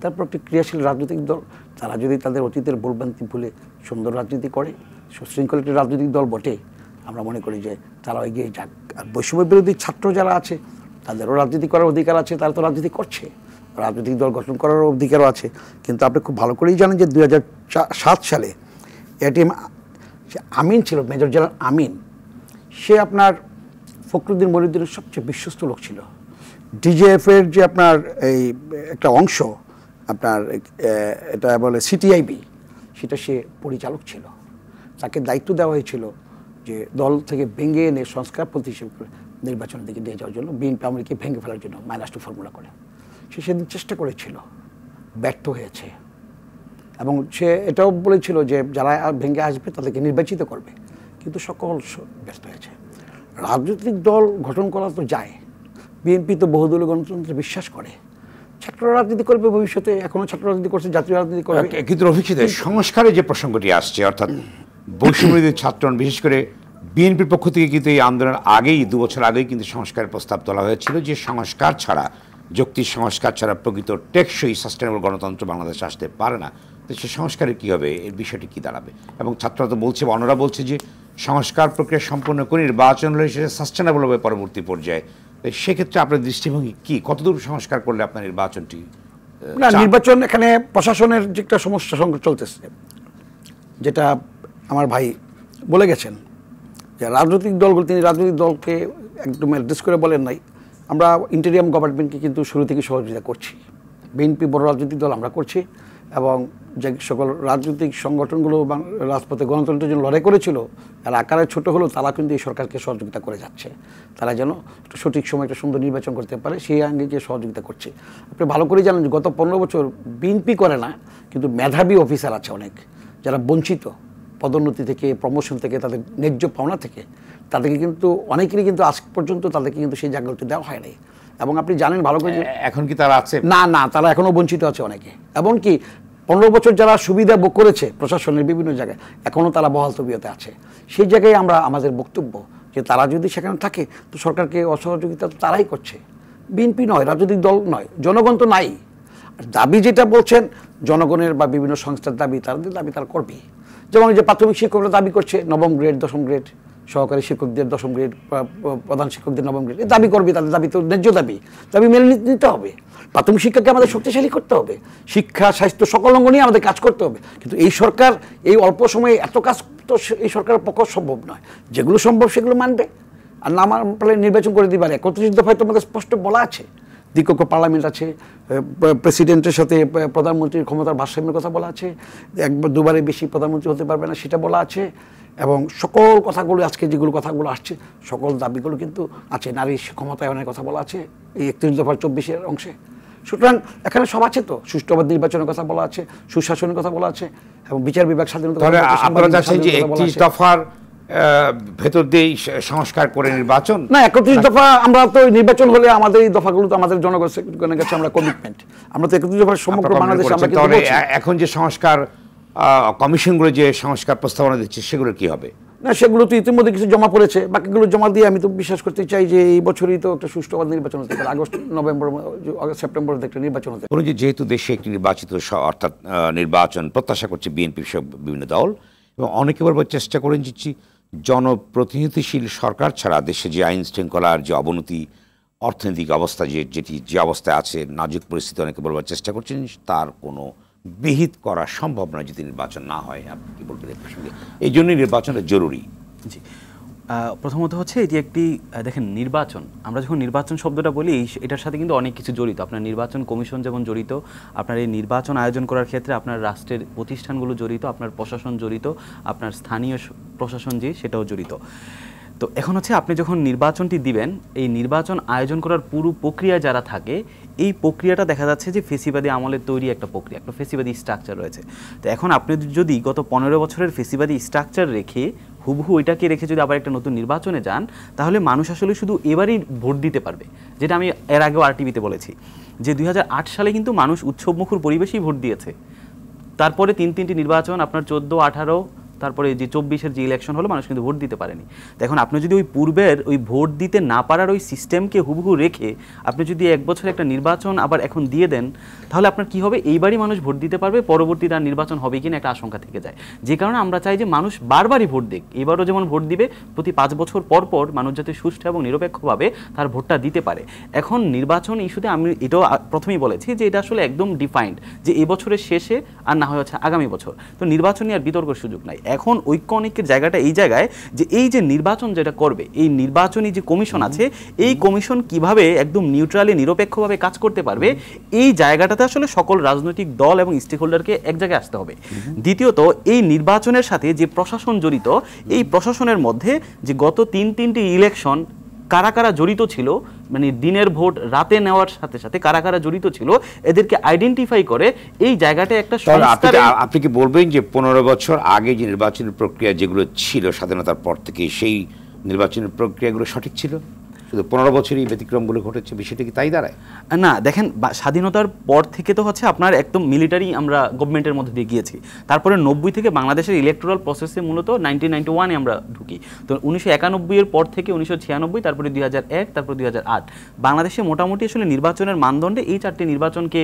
তারপর একটি ক্রিয়াশীল রাজনৈতিক দল, তারা যদি তাদের অতীতের ভুলভ্রান্তি ভুলে সুন্দর রাজনীতি করে, সুশৃঙ্খল একটি রাজনৈতিক দল বটে, আমরা মনে করি যে তারা এগিয়ে যাক। আর বৈষম্য বিরোধী ছাত্র যারা আছে, তাদেরও রাজনীতি করার অধিকার আছে, তারা তো রাজনীতি করছে, রাজনৈতিক দল গঠন করার অধিকারও আছে। কিন্তু আপনি খুব ভালো করেই জানেন যে 2007 সালে এটিএম আমিন ছিল, মেজর জেনারেল আমিন, সে আপনার ফখরুদ্দিন মনিরুদ্দিনের সবচেয়ে বিশ্বস্ত লোক ছিল। ডিজিএফের যে আপনার এই একটা অংশ, আপনার এটা বলে সিটিআইবি, সেটা সে পরিচালক ছিল। তাকে দায়িত্ব দেওয়া হয়েছিল যে দল থেকে ভেঙে এনে সংস্কার প্রতিষ্ঠা করে নির্বাচনের দিকে নিয়ে যাওয়ার জন্য, বিএনপি আওয়ামী লীগকে ভেঙে ফেলার জন্য -2 ফর্মুলা করে। সে সেদিন চেষ্টা করেছিল, ব্যর্থ হয়েছে। এবং সে এটাও বলেছিল যে যারা ভেঙে আসবে তাদেরকে নির্বাচিত করবে, কিন্তু সকল ব্যস্ত হয়েছে। রাজনৈতিক দল গঠন করা তো যায়, বিএনপি তো বহুদলীয় গণতন্ত্রে বিশ্বাস করে, ছাত্র রাজনীতি করবে ভবিষ্যতে, এখনো ছাত্র রাজনীতি করছে, জাতীয় রাজনীতি করবে। কিন্তু রফিক সাহেব, সংস্কারের যে প্রসঙ্গটি আসছে, অর্থাৎ বৈষম্যবিরোধী ছাত্র বিশেষ করে বিএনপির পক্ষ থেকে কিন্তু এই আন্দোলনের আগেই 2 বছর আগেই কিন্তু সংস্কারের প্রস্তাব তোলা হয়েছিল যে সংস্কার ছাড়া, যৌক্তিক সংস্কার ছাড়া প্রকৃত টেকসই সাস্টেনেবল গণতন্ত্র বাংলাদেশে আসতে পারে না। তো সে সংস্কারের কী হবে, এর বিষয়টি কী দাঁড়াবে? এবং ছাত্ররা তো বলছে, অন্যরা বলছে যে সংস্কার প্রক্রিয়া সম্পন্ন করে নির্বাচন হলে সেটা সাস্টেনেবল হবে পরবর্তী পর্যায়ে। সেক্ষেত্রে আপনার দৃষ্টিভঙ্গি কি, কতদূর সংস্কার করলে আপনার নির্বাচনটি? না, নির্বাচন এখানে প্রশাসনের যে একটা সমস্যা সঙ্গে চলতেছে, যেটা আমার ভাই বলে গেছেন যে রাজনৈতিক দলগুলো, তিনি রাজনৈতিক দলকে একদম অ্যাড্রেস করে বলেন নাই, আমরা ইন্টেরিয়াম গভর্নমেন্টকে কিন্তু শুরু থেকে সহযোগিতা করছি। বিএনপি বড় রাজনৈতিক দল, আমরা করছি, এবং যে সকল রাজনৈতিক সংগঠনগুলো রাজপথে গণতন্ত্রের জন্য লড়াই করেছিল, আর আকারে ছোট হলেও তারা কিন্তু এই সরকারকে সহযোগিতা করে যাচ্ছে, তারা যেন একটা সঠিক সময় একটা সুন্দর নির্বাচন করতে পারে সেই আঙ্গে যে সহযোগিতা করছে। আপনি ভালো করে জানেন যে গত 15 বছর বিএনপি করে না, কিন্তু মেধাবী অফিসার আছে অনেক, যারা বঞ্চিত পদোন্নতি থেকে, প্রমোশন থেকে, তাদের ন্যায্য পাওনা থেকে, তাদেরকে কিন্তু অনেকেরই কিন্তু আজ পর্যন্ত তাদেরকে কিন্তু সেই জায়গাগুলোতে দেওয়া হয় নাই। এবং আপনি জানেন ভালো করে, এখন কি তারা আছে? না না, তারা এখনও বঞ্চিত আছে অনেকে। এবং কি 15 বছর যারা সুবিধা ভোগ করেছে প্রশাসনের বিভিন্ন জায়গায়, এখনও তারা বহাল তবিয়তে আছে। সেই জায়গায় আমরা আমাদের বক্তব্য যে তারা যদি সেখানে থাকে, তো সরকারকে অসহযোগিতা তো তারাই করছে, বিএনপি নয়, রাজনৈতিক দল নয়, জনগণ তো নাই। দাবি যেটা বলছেন জনগণের বা বিভিন্ন সংস্থার দাবি, তাদের দাবি তারা করবেই। যেমন যে প্রাথমিক শিক্ষকরা দাবি করছে নবম গ্রেড, দশম গ্রেড, সহকারী শিক্ষকদের দশম গ্রেড, প্রধান শিক্ষকদের নবম গ্রেড, এই দাবি করবে, তাদের দাবি তো ন্যায্য দাবি, দাবি মেনে নিতে হবে। প্রাথমিক শিক্ষাকে আমাদের শক্তিশালী করতে হবে, শিক্ষা, স্বাস্থ্য সকল অঙ্গ নিয়ে আমাদের কাজ করতে হবে। কিন্তু এই সরকার এই অল্প সময়ে এত কাজ তো এই সরকারের পক্ষে সম্ভব নয়। যেগুলো সম্ভব সেগুলো মানবে, আর না মানলে নির্বাচন করে দিতে পারে। 31 দফায় তো আমাদের স্পষ্ট বলা আছে, দ্বিকক্ষ পার্লামেন্ট আছে, প্রেসিডেন্টের সাথে প্রধানমন্ত্রীর ক্ষমতার ভারসাম্যের কথা বলা আছে, একবার দুবারের বেশি প্রধানমন্ত্রী হতে পারবে না সেটা বলা আছে, এবং সকল কথাগুলো আজকে যেগুলো কথাগুলো আসছে সকল দাবিগুলো কিন্তু আছে। নারীর ক্ষমতায়নের কথা বলা আছে এই 31 দফার 24-এর অংশে। সুতরাং এখানে সব আছে, তো সুষ্ঠুবাদ নির্বাচনের কথা বলা আছে, সুশাসনের কথা বলা আছে, এবং বিচার বিভাগ স্বাধীনতা। আপনারা চাচ্ছেন যে 31 দফার ভেতর দিয়েই সংস্কার করে নির্বাচন? না, 31 দফা আমরা তো নির্বাচন হলে আমাদের এই দফাগুলো তো আমাদের জনগণের কাছে আমরা কমিটমেন্ট, আমরা তো 31 দফার সমগ্র বাংলাদেশে আমরা কিন্তু বলছি। এখন যে সংস্কার কমিশনগুলো যে সংস্কার প্রস্তাবনা দিচ্ছে সেগুলো কি হবে? না, সেগুলো তো ইতিমধ্যে কিছু জমা পড়েছে, বাকিগুলো জমা দিয়ে আমি তো বিশ্বাস করতে চাই যে এই বছরই তো একটা সুষ্ঠুবাদ নির্বাচন হতে পারে, আগস্ট, নভেম্বর, সেপ্টেম্বর একটা নির্বাচন হতে পারে। যেহেতু দেশে একটি নির্বাচিত অর্থাৎ নির্বাচন প্রত্যাশা করছে বিএনপি সহ বিভিন্ন দল, এবং অনেকে বলবার চেষ্টা করে দিচ্ছি জনপ্রতিনিধিশীল সরকার ছাড়া দেশে যে আইন শৃঙ্খলার যে অবনতি, অর্থনৈতিক অবস্থা যে অবস্থায় আছে, নাজুক পরিস্থিতি অনেকে বলবার চেষ্টা করছেন, তার কোনো বিহিত করা সম্ভব নয় যদি নির্বাচন না হয়। আপনি কি বলবেন এই প্রসঙ্গে? এই জন্যই নির্বাচনটা জরুরি। জি, প্রথমত হচ্ছে এটি একটি, দেখেন নির্বাচন, আমরা যখন নির্বাচন শব্দটা বলি এটার সাথে কিন্তু অনেক কিছু জড়িত। আপনার নির্বাচন কমিশন যেমন জড়িত, আপনার এই নির্বাচন আয়োজন করার ক্ষেত্রে আপনার রাষ্ট্রের প্রতিষ্ঠানগুলো জড়িত, আপনার প্রশাসন জড়িত, আপনার স্থানীয় প্রশাসন যে সেটাও জড়িত। তো এখন হচ্ছে আপনি যখন নির্বাচনটি দিবেন, এই নির্বাচন আয়োজন করার পুরো প্রক্রিয়া যারা থাকে, এই প্রক্রিয়াটা দেখা যাচ্ছে যে ফেসিবাদী আমলের তৈরি একটা প্রক্রিয়া, একটা ফেসিবাদী স্ট্রাকচার রয়েছে। তো এখন আপনি যদি গত 15 বছরের ফেসিবাদী স্ট্রাকচার রেখে হুবহু ওইটাকে রেখে যদি আবার একটা নতুন নির্বাচনে যান, তাহলে মানুষ আসলে শুধু এবারই ভোট দিতে পারবে। যেটা আমি এর আগেও আরটিভিতে বলেছি যে 2008 সালে কিন্তু মানুষ উৎসবমুখর পরিবেশেই ভোট দিয়েছে। তারপরে 3টি নির্বাচন, আপনার 14, 18, তারপরে যে 24-এর যে ইলেকশন হলো, মানুষ কিন্তু ভোট দিতে পারেনি। তো এখন আপনি যদি ওই পূর্বের ওই ভোট দিতে না পারার ওই সিস্টেমকে হুবহু রেখে আপনি যদি 1 বছর একটা নির্বাচন আবার এখন দিয়ে দেন, তাহলে আপনার কি হবে, এইবারই মানুষ ভোট দিতে পারবে, পরবর্তীতে আর নির্বাচন হবে কিনা একটা আশঙ্কা থেকে যায়। যে কারণে আমরা চাই যে মানুষ বারবারই ভোট দিক, এবারও যেমন ভোট দিবে, প্রতি 5 বছর পর পর মানুষ যাতে সুষ্ঠু এবং নিরপেক্ষভাবে তার ভোটটা দিতে পারে। এখন নির্বাচন ইস্যুতে আমি এটাও প্রথমেই বলেছি যে এটা আসলে একদম ডিফাইন্ড, যে এই বছরের শেষে আর না হয় হচ্ছে আগামী বছর। তো নির্বাচন নিয়ে আর বিতর্কের সুযোগ নাই। এখন ঐক্য অনেকের জায়গাটা এই জায়গায় যে এই যে নির্বাচন যেটা করবে, এই নির্বাচনী যে কমিশন আছে, এই কমিশন কিভাবে একদম নিউট্রালি নিরপেক্ষভাবে কাজ করতে পারবে, এই জায়গাটাতে আসলে সকল রাজনৈতিক দল এবং স্টেক হোল্ডারকে এক জায়গায় আসতে হবে। দ্বিতীয়ত, এই নির্বাচনের সাথে যে প্রশাসন জড়িত, এই প্রশাসনের মধ্যে যে গত 3টি ইলেকশন কারা কারা জড়িত ছিল, মানে দিনের ভোট রাতে নেওয়ার সাথে সাথে কারা কারা জড়িত ছিল, এদেরকে আইডেন্টিফাই করে এই জায়গাটা একটা সংস্কার। আপনি কি বলবেন যে 15 বছর আগে যে নির্বাচনের প্রক্রিয়া যেগুলো ছিল স্বাধীনতার পর থেকে, সেই নির্বাচনের প্রক্রিয়াগুলো সঠিক ছিল? শুধু 15 বছরই ব্যতিক্রমগুলো ঘটেছে, বিষয়টি কি তাই দাঁড়ায়? না দেখেন, স্বাধীনতার পর থেকে তো হচ্ছে আপনার একদম মিলিটারি আমরা গভর্নমেন্টের মধ্যে দিয়ে গিয়েছি। তারপরে 90 থেকে বাংলাদেশের ইলেকটোরাল প্রসেসে মূলত 1991-এ আমরা ঢুকি। তো 1991 এর পর থেকে 1996, তারপরে 2001, তারপরে 2008 বাংলাদেশে মোটামুটি আসলে নির্বাচনের মানদণ্ডে এই 4টি নির্বাচনকে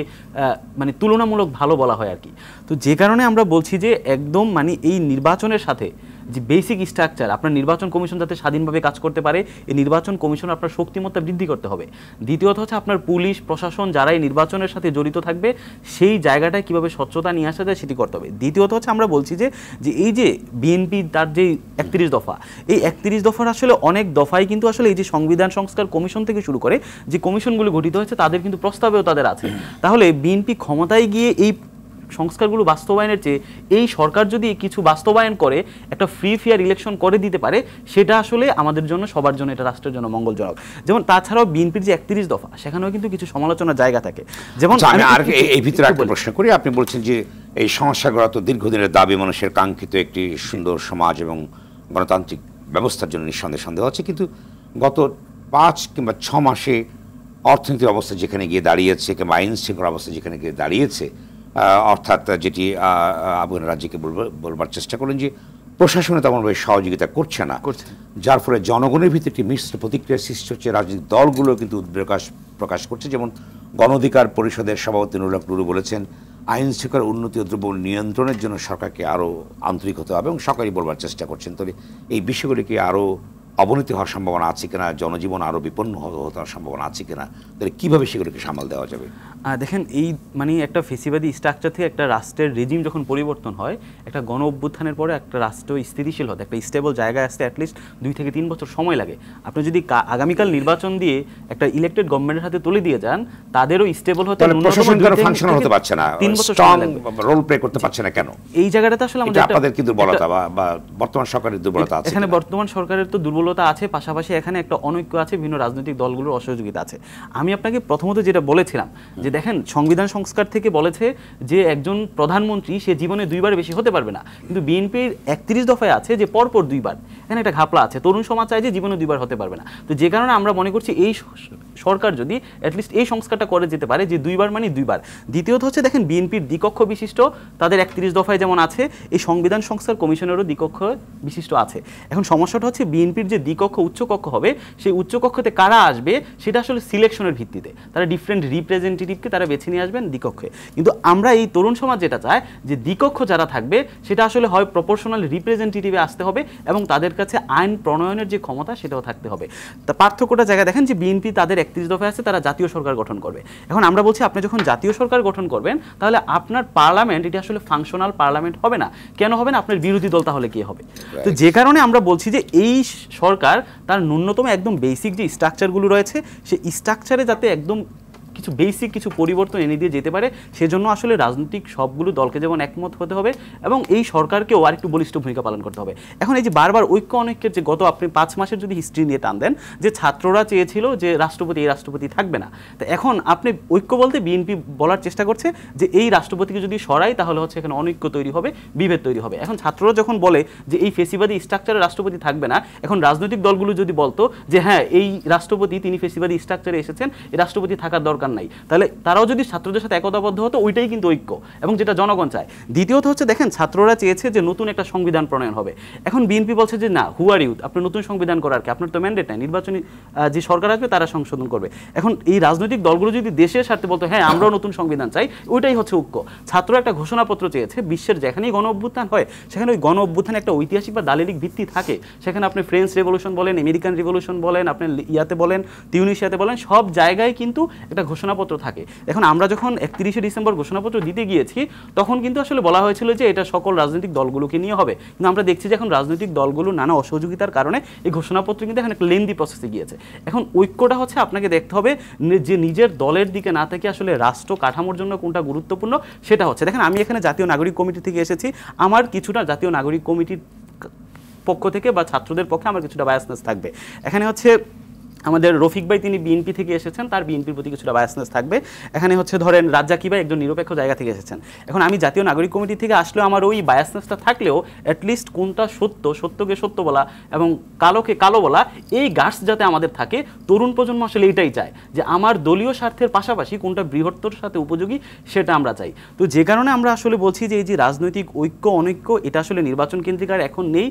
মানে তুলনামূলক ভালো বলা হয় আর কি। তো যে কারণে আমরা বলছি যে একদম মানে এই নির্বাচনের সাথে যে বেসিক স্ট্রাকচার, আপনার নির্বাচন কমিশন যাতে স্বাধীনভাবে কাজ করতে পারে, এই নির্বাচন কমিশন আপনার শক্তিমত্তা বৃদ্ধি করতে হবে। দ্বিতীয়ত হচ্ছে আপনার পুলিশ প্রশাসন যারা এই নির্বাচনের সাথে জড়িত থাকবে সেই জায়গাটায় কিভাবে স্বচ্ছতা নিয়ে আসা যায় সেটি করতে হবে। দ্বিতীয়ত হচ্ছে আমরা বলছি যে এই যে বিএনপি তার যে 31 দফা, এই 31 দফার আসলে অনেক দফাই কিন্তু আসলে এই যে সংবিধান সংস্কার কমিশন থেকে শুরু করে যে কমিশনগুলো গঠিত হয়েছে তাদের কিন্তু প্রস্তাবেও তাদের আছে। তাহলে বিএনপি ক্ষমতায় গিয়ে এই সংস্কারগুলো বাস্তবায়নের চেয়ে এই সরকার যদি কিছু বাস্তবায়ন করে, একটা ফ্রি ফেয়ার ইলেকশন করে দিতে পারে, সেটা আসলে আমাদের জন্য, সবার জন্য, এটা রাষ্ট্রের জন্য মঙ্গলজনক। যেমন তাছাড়াও বিএনপির যে 31 দফা, সেখানেও কিন্তু কিছু সমালোচনার জায়গা থাকে। যেমন আমি আর এই ভিতরে একটা প্রশ্ন করি, আপনি বলছেন যে এই সমস্যাগুলো তো দীর্ঘদিনের দাবি, মানুষের কাঙ্ক্ষিত একটি সুন্দর সমাজ এবং গণতান্ত্রিক ব্যবস্থার জন্য নিঃসন্দেহ সন্দেহ আছে, কিন্তু গত 5 কিংবা 6 মাসে অর্থনীতির অবস্থা যেখানে গিয়ে দাঁড়িয়েছে কিংবা আইন শৃঙ্খলা অবস্থা যেখানে গিয়ে দাঁড়িয়েছে, অর্থাৎ যেটি আবু রাজ্যকে বলবার চেষ্টা করলেন যে প্রশাসনে তেমনভাবে সহযোগিতা করছে না, যার ফলে জনগণের ভিতরে একটি মিশ্র প্রতিক্রিয়া সৃষ্টি হচ্ছে। রাজনৈতিক দলগুলো কিন্তু উদ্বেগ প্রকাশ করছে। যেমন গণ অধিকার পরিষদের সভাপতি নুরুল হক নুরু বলেছেন, আইন শৃঙ্খলার উন্নতি ও দ্রব্য নিয়ন্ত্রণের জন্য সরকারকে আরও আন্তরিক হতে হবে এবং সরকারই বলবার চেষ্টা করছেন। তবে এই বিষয়গুলিকে আরও অবনতি হওয়ার সম্ভাবনা আছে কিনা, জনজীবন আরও বিপন্ন হওয়ার সম্ভাবনা আছে কিনা, তাহলে কীভাবে সেগুলোকে সামাল দেওয়া যাবে? দেখেন, এই মানে একটা ফেসিবাদী স্ট্রাকচার থেকে একটা রাষ্ট্রের রেজিম যখন পরিবর্তন হয়, একটা গণ অভ্যুত্থানের পরে একটা রাষ্ট্র স্থিতিশীল হতে, একটা স্টেবল জায়গায় আসতে অ্যাটলিস্ট 2 থেকে 3 বছর সময় লাগে। আপনি যদি আগামীকাল নির্বাচন দিয়ে একটা ইলেক্টেড গভর্নমেন্টের হাতে তুলে দিয়ে যান, তাদেরও স্টেবল হতে ফাংশনাল হতে পারছে না, 3 বছর রোল প্লে করতে পারছে না কেন? এই জায়গাটাতে আসলে আমাদের আপনাদের কি দুর্বলতা বা বর্তমান সরকারের দুর্বলতা আছে? এখানে বর্তমান সরকারের তো দুর্বলতা আছে, পাশাপাশি এখানে একটা অনৈক্য আছে, বিভিন্ন রাজনৈতিক দলগুলোর অসহযোগিতা আছে। আমি আপনাকে প্রথমত যেটা বলেছিলাম যে দেখেন, সংবিধান সংস্কার থেকে বলেছে যে একজন প্রধানমন্ত্রী সে জীবনে 2 বার বেশি হতে পারবে না, কিন্তু বিএনপির 31 দফায় আছে যে পরপর 2 বার। এখানে একটা ঘাপলা আছে, তরুণ সমাজ চায় যে জীবনে 2 বার হতে পারবে না। তো যে কারণে আমরা মনে করছি এই সরকার যদি অ্যাটলিস্ট এই সংস্কারটা করে যেতে পারে যে 2 বার মানে 2 বার। দ্বিতীয়ত হচ্ছে দেখেন, বিএনপির দ্বিকক্ষ বিশিষ্ট তাদের 31 দফায় যেমন আছে, এই সংবিধান সংস্কার কমিশনেরও দ্বিকক্ষ বিশিষ্ট আছে। এখন সমস্যাটা হচ্ছে বিএনপির যে দ্বিকক্ষ উচ্চকক্ষ হবে, সেই উচ্চকক্ষতে কারা আসবে সেটা আসলে সিলেকশনের ভিত্তিতে, তারা ডিফারেন্ট রিপ্রেজেন্টেটিভকে তারা বেছে নিয়ে আসবেন দ্বিকক্ষে। কিন্তু আমরা এই তরুণ সমাজ যেটা চায় যে দ্বিকক্ষ যারা থাকবে সেটা আসলে হয় প্রপোর্শনাল রিপ্রেজেন্টেটিভে আসতে হবে এবং তাদের কাছে আইন প্রণয়নের যে ক্ষমতা সেটাও থাকতে হবে। তা পার্থক্যটা জায়গা দেখেন যে বিএনপি তাদের 31 দফায় আছে, তারা জাতীয় সরকার গঠন করবে। এখন আমরা বলছি আপনি যখন জাতীয় সরকার গঠন করবেন, তাহলে আপনার পার্লামেন্ট এটা আসলে ফাংশনাল পার্লামেন্ট হবে না। কেন হবে না? আপনার বিরোধী দল তাহলে কি হবে? তো যে কারণে আমরা বলছি যে এই সরকার তার ন্যূনতম একদম বেসিক যে স্ট্রাকচারগুলো রয়েছে, সেই স্ট্রাকচারে যাতে একদম কিছু বেসিক কিছু পরিবর্তন এনে দিয়ে যেতে পারে, সেজন্য আসলে রাজনৈতিক সবগুলো দলকে যেমন একমত হতে হবে এবং এই সরকারকেও আর একটু বলিষ্ঠ ভূমিকা পালন করতে হবে। এখন এই যে বারবার ঐক্য অনৈক্যের যে গত আপনি 5 মাসের যদি হিস্ট্রি নিয়ে টান দেন, যে ছাত্ররা চেয়েছিল যে রাষ্ট্রপতি, এই রাষ্ট্রপতি থাকবে না, তো এখন আপনি ঐক্য বলতে বিএনপি বলার চেষ্টা করছে যে এই রাষ্ট্রপতিকে যদি সরাই তাহলে হচ্ছে এখানে অনৈক্য তৈরি হবে, বিভেদ তৈরি হবে। এখন ছাত্ররা যখন বলে যে এই ফেসিবাদী স্ট্রাকচারে রাষ্ট্রপতি থাকবে না, এখন রাজনৈতিক দলগুলো যদি বলতো যে হ্যাঁ এই রাষ্ট্রপতি তিনি ফেসিবাদী স্ট্রাকচারে এসেছেন, এই রাষ্ট্রপতি থাকার দরকার নাই, তাহলে তারাও যদি ছাত্রদের সাথে একতাবদ্ধ হতো, ওইটাই কিন্তু ঐক্য এবং যেটা জনগণ চায়। দ্বিতীয়ত হচ্ছে দেখেন, ছাত্ররা চেয়েছে যে নতুন একটা সংবিধান প্রণয়ন হবে। এখন বিএনপি বলছে যে না, হু আর ইউ, আপনি নতুন সংবিধান করার কি, আপনার তো ম্যান্ডেট নাই, নির্বাচনী যে সরকার আসবে তারা সংশোধন করবে। এখন এই রাজনৈতিক দলগুলো যদি দেশের স্বার্থে বলতো হ্যাঁ আমরাও নতুন সংবিধান চাই, ওইটাই হচ্ছে ঐক্য। ছাত্ররা একটা ঘোষণাপত্র চেয়েছে, বিশ্বের যেখানেই গণ অভ্যুত্থান হয় সেখানে ওই গণ অভ্যুত্থানে একটা ঐতিহাসিক বা দালিলিক ভিত্তি থাকে। সেখানে আপনি ফ্রেঞ্চ রেভলিউশন বলেন, আমেরিকান রিভলিউশন বলেন, আপনি ইয়াতে বলেন, তিউনিসিয়াতে বলেন, সব জায়গায় কিন্তু একটা ঘোষণাপত্র থাকে। এখন আমরা যখন 31শে ডিসেম্বর ঘোষণাপত্র দিতে গিয়েছি, তখন কিন্তু আসলে বলা হয়েছিল যে এটা সকল রাজনৈতিক দলগুলোকে নিয়ে হবে, কিন্তু আমরা দেখছি যে এখন রাজনৈতিক দলগুলো নানা অসহযোগিতার কারণে এই ঘোষণাপত্র কিন্তু এখন একটা লেন্দি প্রসেসে গিয়েছে। এখন ঐক্যটা হচ্ছে আপনাকে দেখতে হবে যে নিজের দলের দিকে না থেকে আসলে রাষ্ট্র কাঠামোর জন্য কোনটা গুরুত্বপূর্ণ সেটা হচ্ছে। দেখেন, আমি এখানে জাতীয় নাগরিক কমিটি থেকে এসেছি, আমার কিছুটা জাতীয় নাগরিক কমিটির পক্ষ থেকে বা ছাত্রদের পক্ষে আমার কিছুটা বায়াসনেস থাকবে। এখানে হচ্ছে আমাদের রফিক ভাই তিনি বিএনপি থেকে এসেছেন, তার বিএনপির প্রতি কিছুটা বায়াসনেস থাকবে। এখানে হচ্ছে ধরেন রাজ্জাকি ভাই একজন নিরপেক্ষ জায়গা থেকে এসেছেন। এখন আমি জাতীয় নাগরিক কমিটি থেকে আসলেও আমার ওই বায়াসনেসটা থাকলেও অ্যাটলিস্ট কোনটা সত্য, সত্যকে সত্য বলা এবং কালোকে কালো বলা, এই গার্ডস যাতে আমাদের থাকে। তরুণ প্রজন্ম আসলে এটাই চায় যে আমার দলীয় স্বার্থের পাশাপাশি কোনটা বৃহত্তর সাথে উপযোগী সেটা আমরা চাই। তো যে কারণে আমরা আসলে বলছি যে এই যে রাজনৈতিক ঐক্য অনৈক্য এটা আসলে নির্বাচন কেন্দ্রিক আর এখন নেই।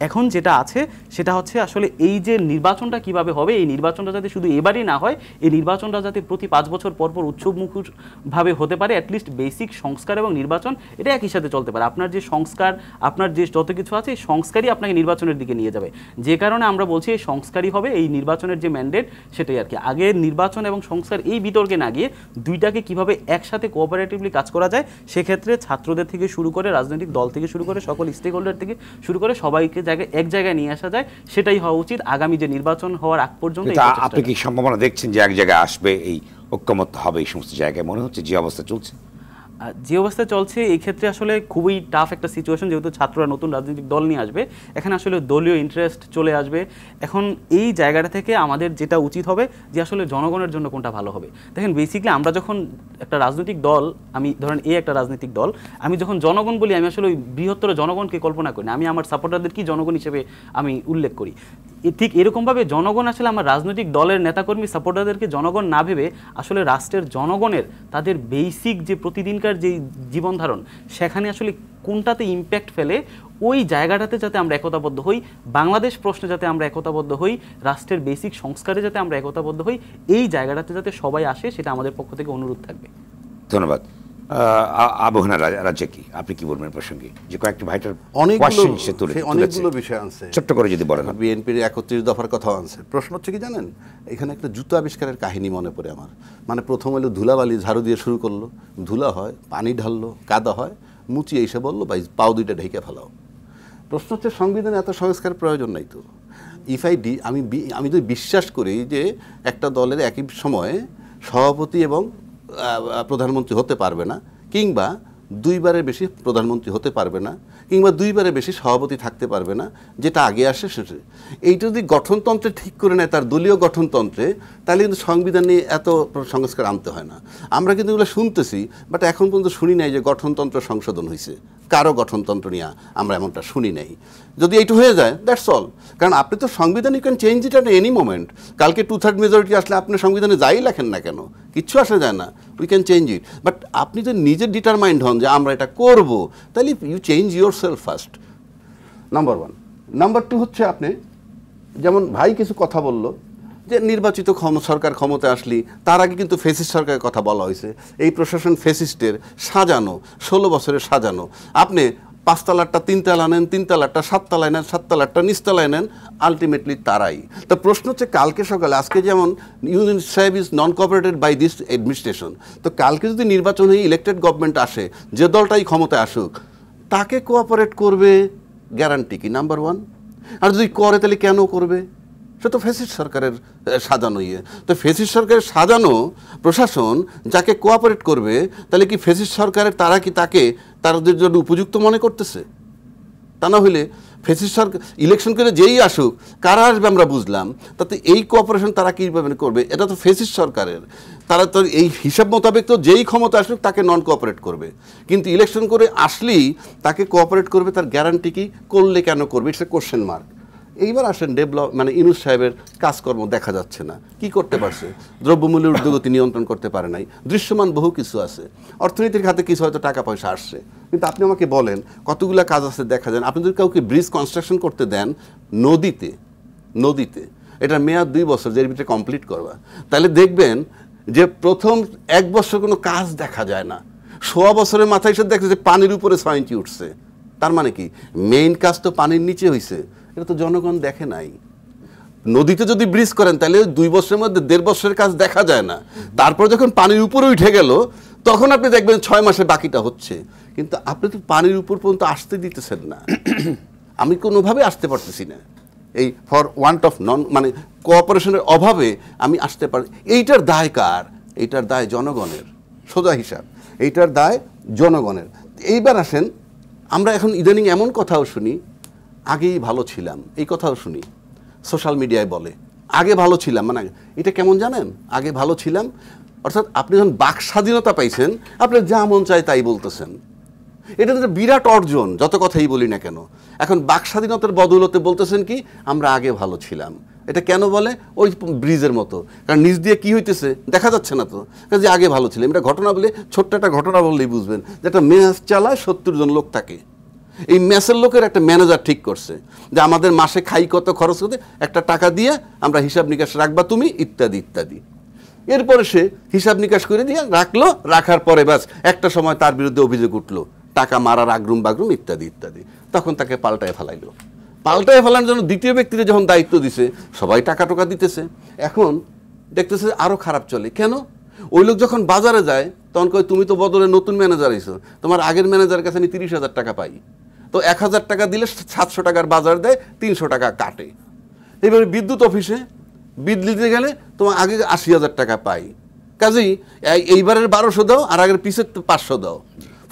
এখন যেটা আছে সেটা হচ্ছে আসলে এই যে নির্বাচনটা কিভাবে হবে, এই নির্বাচনটা যাতে শুধু এবারই না হয়, এই নির্বাচনটা যাতে প্রতি 5 বছর পর পর উৎসবমুখরভাবে হতে পারে। অ্যাটলিস্ট বেসিক সংস্কার এবং নির্বাচন এটা একই সাথে চলতে পারে। আপনার যে সংস্কার, আপনার যে যত কিছু আছে এই সংস্কারই আপনাকে নির্বাচনের দিকে নিয়ে যাবে। যে কারণে আমরা বলছি এই সংস্কারই হবে এই নির্বাচনের যে ম্যান্ডেট সেটাই আর কি। আগে নির্বাচন এবং সংস্কার এই বিতর্কে না গিয়ে দুইটাকে কিভাবে একসাথে কোঅপারেটিভলি কাজ করা যায়, সেক্ষেত্রে ছাত্রদের থেকে শুরু করে রাজনৈতিক দল থেকে শুরু করে সকল স্টেক হোল্ডার থেকে শুরু করে সবাইকে এক জায়গায় নিয়ে আসা যায়, সেটাই হওয়া উচিত আগামী যে নির্বাচন হওয়ার আগ পর্যন্ত। আপনি কি সম্ভাবনা দেখছেন যে এক জায়গায় আসবে, এই ঐক্যমত হবে এই সমস্ত জায়গায়? মনে হচ্ছে যে অবস্থা চলছে, যে অবস্থা চলছে এই ক্ষেত্রে আসলে খুবই টাফ একটা সিচুয়েশন, যেহেতু ছাত্ররা নতুন রাজনৈতিক দল নিয়ে আসবে, এখানে আসলে দলীয় ইন্টারেস্ট চলে আসবে। এখন এই জায়গাটা থেকে আমাদের যেটা উচিত হবে যে আসলে জনগণের জন্য কোনটা ভালো হবে। দেখেন বেসিক্যালি আমরা যখন একটা রাজনৈতিক দল, আমি ধরেন একটা রাজনৈতিক দল, আমি যখন জনগণ বলি আমি আসলে ওই বৃহত্তর জনগণকে কল্পনা করি না, আমি আমার সাপোর্টারদেরকেই জনগণ হিসেবে আমি উল্লেখ করি। ঠিক এরকমভাবে জনগণ আসলে আমার রাজনৈতিক দলের নেতাকর্মী সাপোর্টারদেরকে জনগণ না ভেবে আসলে রাষ্ট্রের জনগণের তাদের বেসিক যে প্রতিদিনকার যে জীবন ধারণ সেখানে আসলে কোনটাতে ইম্প্যাক্ট ফেলে ওই জায়গাটাতে যাতে আমরা একতাবদ্ধ হই, বাংলাদেশ প্রশ্নে যাতে আমরা একতাবদ্ধ হই, রাষ্ট্রের বেসিক সংস্কারে যাতে আমরা একতাবদ্ধ হই, এই জায়গাটাতে যাতে সবাই আসে সেটা আমাদের পক্ষ থেকে অনুরোধ থাকবে। ধন্যবাদ। আবহানা রাজ্জাকি, আপনি কি বলবেন প্রসঙ্গে? যে কয়েকটি ভাইটার অনেকগুলো বিষয় আনছে, ছোট্ট করে যদি বলেন। বিএনপির 31 দফার কথাও আনছে। প্রশ্ন হচ্ছে কি জানেন, এখানে একটা জুতো আবিষ্কারের কাহিনী মনে পড়ে আমার। মানে প্রথম হলো ধুলাবালি ঝাড়ু দিয়ে শুরু করলো, ধুলা হয়, পানি ঢাললো, কাদা হয়, মুচিয়ে এসে বললো ভাই পাও দুইটা ঢেকে ফেলাও। প্রশ্ন হচ্ছে সংবিধানে এত সংস্কার প্রয়োজন নাই তো। আমি যদি বিশ্বাস করি যে একটা দলের একই সময়ে সভাপতি এবং প্রধানমন্ত্রী হতে পারবে না, কিংবা দুইবারের বেশি প্রধানমন্ত্রী হতে পারবে না, কিংবা দুইবারের বেশি সভাপতি থাকতে পারবে না, যেটা আগে আসে সেটা। এইটা যদি গঠনতন্ত্রে ঠিক করে নেয় তার দলীয় গঠনতন্ত্রে, তাহলে কিন্তু সংবিধান নিয়ে এত সংস্কার আনতে হয় না। আমরা কিন্তু এগুলো শুনতেছি, বাট এখন পর্যন্ত শুনি নাই যে গঠনতন্ত্র সংশোধন হয়েছে। কারো গঠনতন্ত্র নিয়ে আমরা এমনটা শুনি নাই। যদি এইটা হয়ে যায় দ্যাটস অল। কারণ আপনি তো সংবিধান you can change it at any moment. কালকে 2/3 মেজরিটি আসলে আপনি সংবিধানে যাই লেখেন না কেন, কিচ্ছু আসা যায় না, we can change it. But আপনি যদি নিজের ডিটারমাইন্ড হন যে আমরা এটা করব, তাহলে you change yourself first, number 1। Number 2 হচ্ছে আপনি যেমন ভাই কিছু কথা বললো যে নির্বাচিত সরকার ক্ষমতা আসলি, তার আগে কিন্তু ফেসিস্ট সরকারের কথা বলা হয়েছে। এই প্রশাসন ফেসিস্টের সাজানো, 16 বছরের সাজানো। আপনি 5 তলারটা 3 তলা নেন, 3 তলারটা 7 তলায় নেন, 7 তলারটা নিচতলায় নেন, আলটিমেটলি তারাই। তো প্রশ্ন হচ্ছে কালকে সকালে, আজকে যেমন ইউনিয়ন সাহেব is non cooperated by this administration, তো কালকে যদি নির্বাচন হয়ে ইলেক্টেড গভর্নমেন্ট আসে, যে দলটাই ক্ষমতায় আসুক, তাকে কোঅপারেট করবে গ্যারান্টি কি? নাম্বার 1। আর যদি করে তাহলে কেন করবে? সে তো ফেসিস্ট সরকারের সাজানো ইয়ে। তো ফেসিস্ট সরকারের সাজানো প্রশাসন যাকে কোঅপারেট করবে, তাহলে কি ফেসিস্ট সরকারের তারা কি তাকে তাদের জন্য উপযুক্ত মনে করতেছে? তা না হলে ফেসিস্ট সরকার ইলেকশন করে যেই আসুক, কারা আসবে আমরা বুঝলাম, তাতে এই কোঅপারেশন তারা কীভাবে করবে? এটা তো ফেসিস্ট সরকারের। তারা তো এই হিসাব মোতাবেক তো যেই ক্ষমতা আসুক তাকে নন কোঅপারেট করবে, কিন্তু ইলেকশন করে আসলেই তাকে কোঅপারেট করবে, তার গ্যারান্টি কি? করলে কেন করবে? It's a question mark. এইবার আসেন মানে ইউনূস সাহেবের কাজকর্ম দেখা যাচ্ছে না, কি করতে পারছে? দ্রব্যমূল্যের ঊর্ধ্বগতি নিয়ন্ত্রণ করতে পারে নাই। দৃশ্যমান বহু কিছু আছে, অর্থনীতির খাতে কিছু হয়তো টাকা পয়সা আসছে, কিন্তু আপনি আমাকে বলেন কতগুলো কাজ আছে দেখা যায়। আপনি যদি কাউকে ব্রিজ কনস্ট্রাকশন করতে দেন নদীতে, এটার মেয়াদ 2 বছর, যে এর ভিতরে কমপ্লিট করবা, তাহলে দেখবেন যে প্রথম 1 বছর কোনো কাজ দেখা যায় না, 1.5 বছরের মাথায় এসে দেখছে যে পানির উপরে 6 ইঞ্চি উঠছে। তার মানে কি? মেইন কাজ তো পানির নিচে হয়েছে, এটা তো জনগণ দেখে নাই। নদীতে যদি ব্রিজ করেন তাহলে 2 বছরের মধ্যে 1.5 বছরের কাজ দেখা যায় না। তারপর যখন পানির উপরে উঠে গেল, তখন আপনি দেখবেন 6 মাসে বাকিটা হচ্ছে। কিন্তু আপনি তো পানির উপর পর্যন্ত আসতে দিতেছেন না। আমি কোনোভাবে আসতে পারতেছি না, এই ফর ওয়ান্ট অফ মানে কোঅপারেশনের অভাবে আমি আসতে পারি। এইটার দায় কার? এইটার দায় জনগণের, সোজা হিসাব এইটার দায় জনগণের। এইবার আসেন, আমরা এখন ইদানিং এমন কথাও শুনি, আগেই ভালো ছিলাম, এই কথাও শুনি, সোশ্যাল মিডিয়ায় বলে আগে ভালো ছিলাম, মানে এটা কেমন জানেন, আগে ভালো ছিলাম অর্থাৎ আপনি যখন বাক স্বাধীনতা পাইছেন আপনি যা মন চায় তাই বলতেছেন, এটা তো বিরাট অর্জন যত কথাই বলি না কেন। এখন বাক স্বাধীনতার বদৌলতে বলতেছেন কি আমরা আগে ভালো ছিলাম। এটা কেন বলে? ওই ব্রিজের মতো, কারণ নিচ দিয়ে কি হইতেছে দেখা যাচ্ছে না তো, যে আগে ভালো ছিলাম। এটা ঘটনা বলে, ছোট্ট একটা ঘটনা বললেই বুঝবেন যে একটা মেস চালায় 70 জন লোক থাকে, এই মেসের লোকের একটা ম্যানেজার ঠিক করছে যে আমাদের মাসে খাই কত খরচ হতে একটা টাকা দিয়ে আমরা হিসাব নিকাশ রাখবা তুমি, ইত্যাদি ইত্যাদি। এরপরে সে হিসাব নিকাশ করে দিয়ে রাখলো, রাখার পরে ব্যাস একটা সময় তার বিরুদ্ধে অভিযোগ উঠলো টাকা মারার আগরুম বাগরুম ইত্যাদি ইত্যাদি, তখন তাকে পাল্টায় ফেলাইলো। পাল্টায় ফেলানোর জন্য দ্বিতীয় ব্যক্তিকে যখন দায়িত্ব দিছে সবাই টাকা টোকা দিতেছে, এখন দেখতেছে আরও খারাপ চলে। কেন? ওই লোক যখন বাজারে যায় তখন কয় তুমি তো বদলে নতুন ম্যানেজার আইছো, তোমার আগের ম্যানেজারের কাছে আমি 30,000 টাকা পাই, তো 1,000 টাকা দিলে 700 টাকার বাজার দেয়, 300 টাকা কাটে। এইভাবে বিদ্যুৎ অফিসে বিল দিতে গেলে তোমার আগে 80,000 টাকা পাই, কাজেই এইবারের 1200 দাও আর আগের পিছের 500 দাও।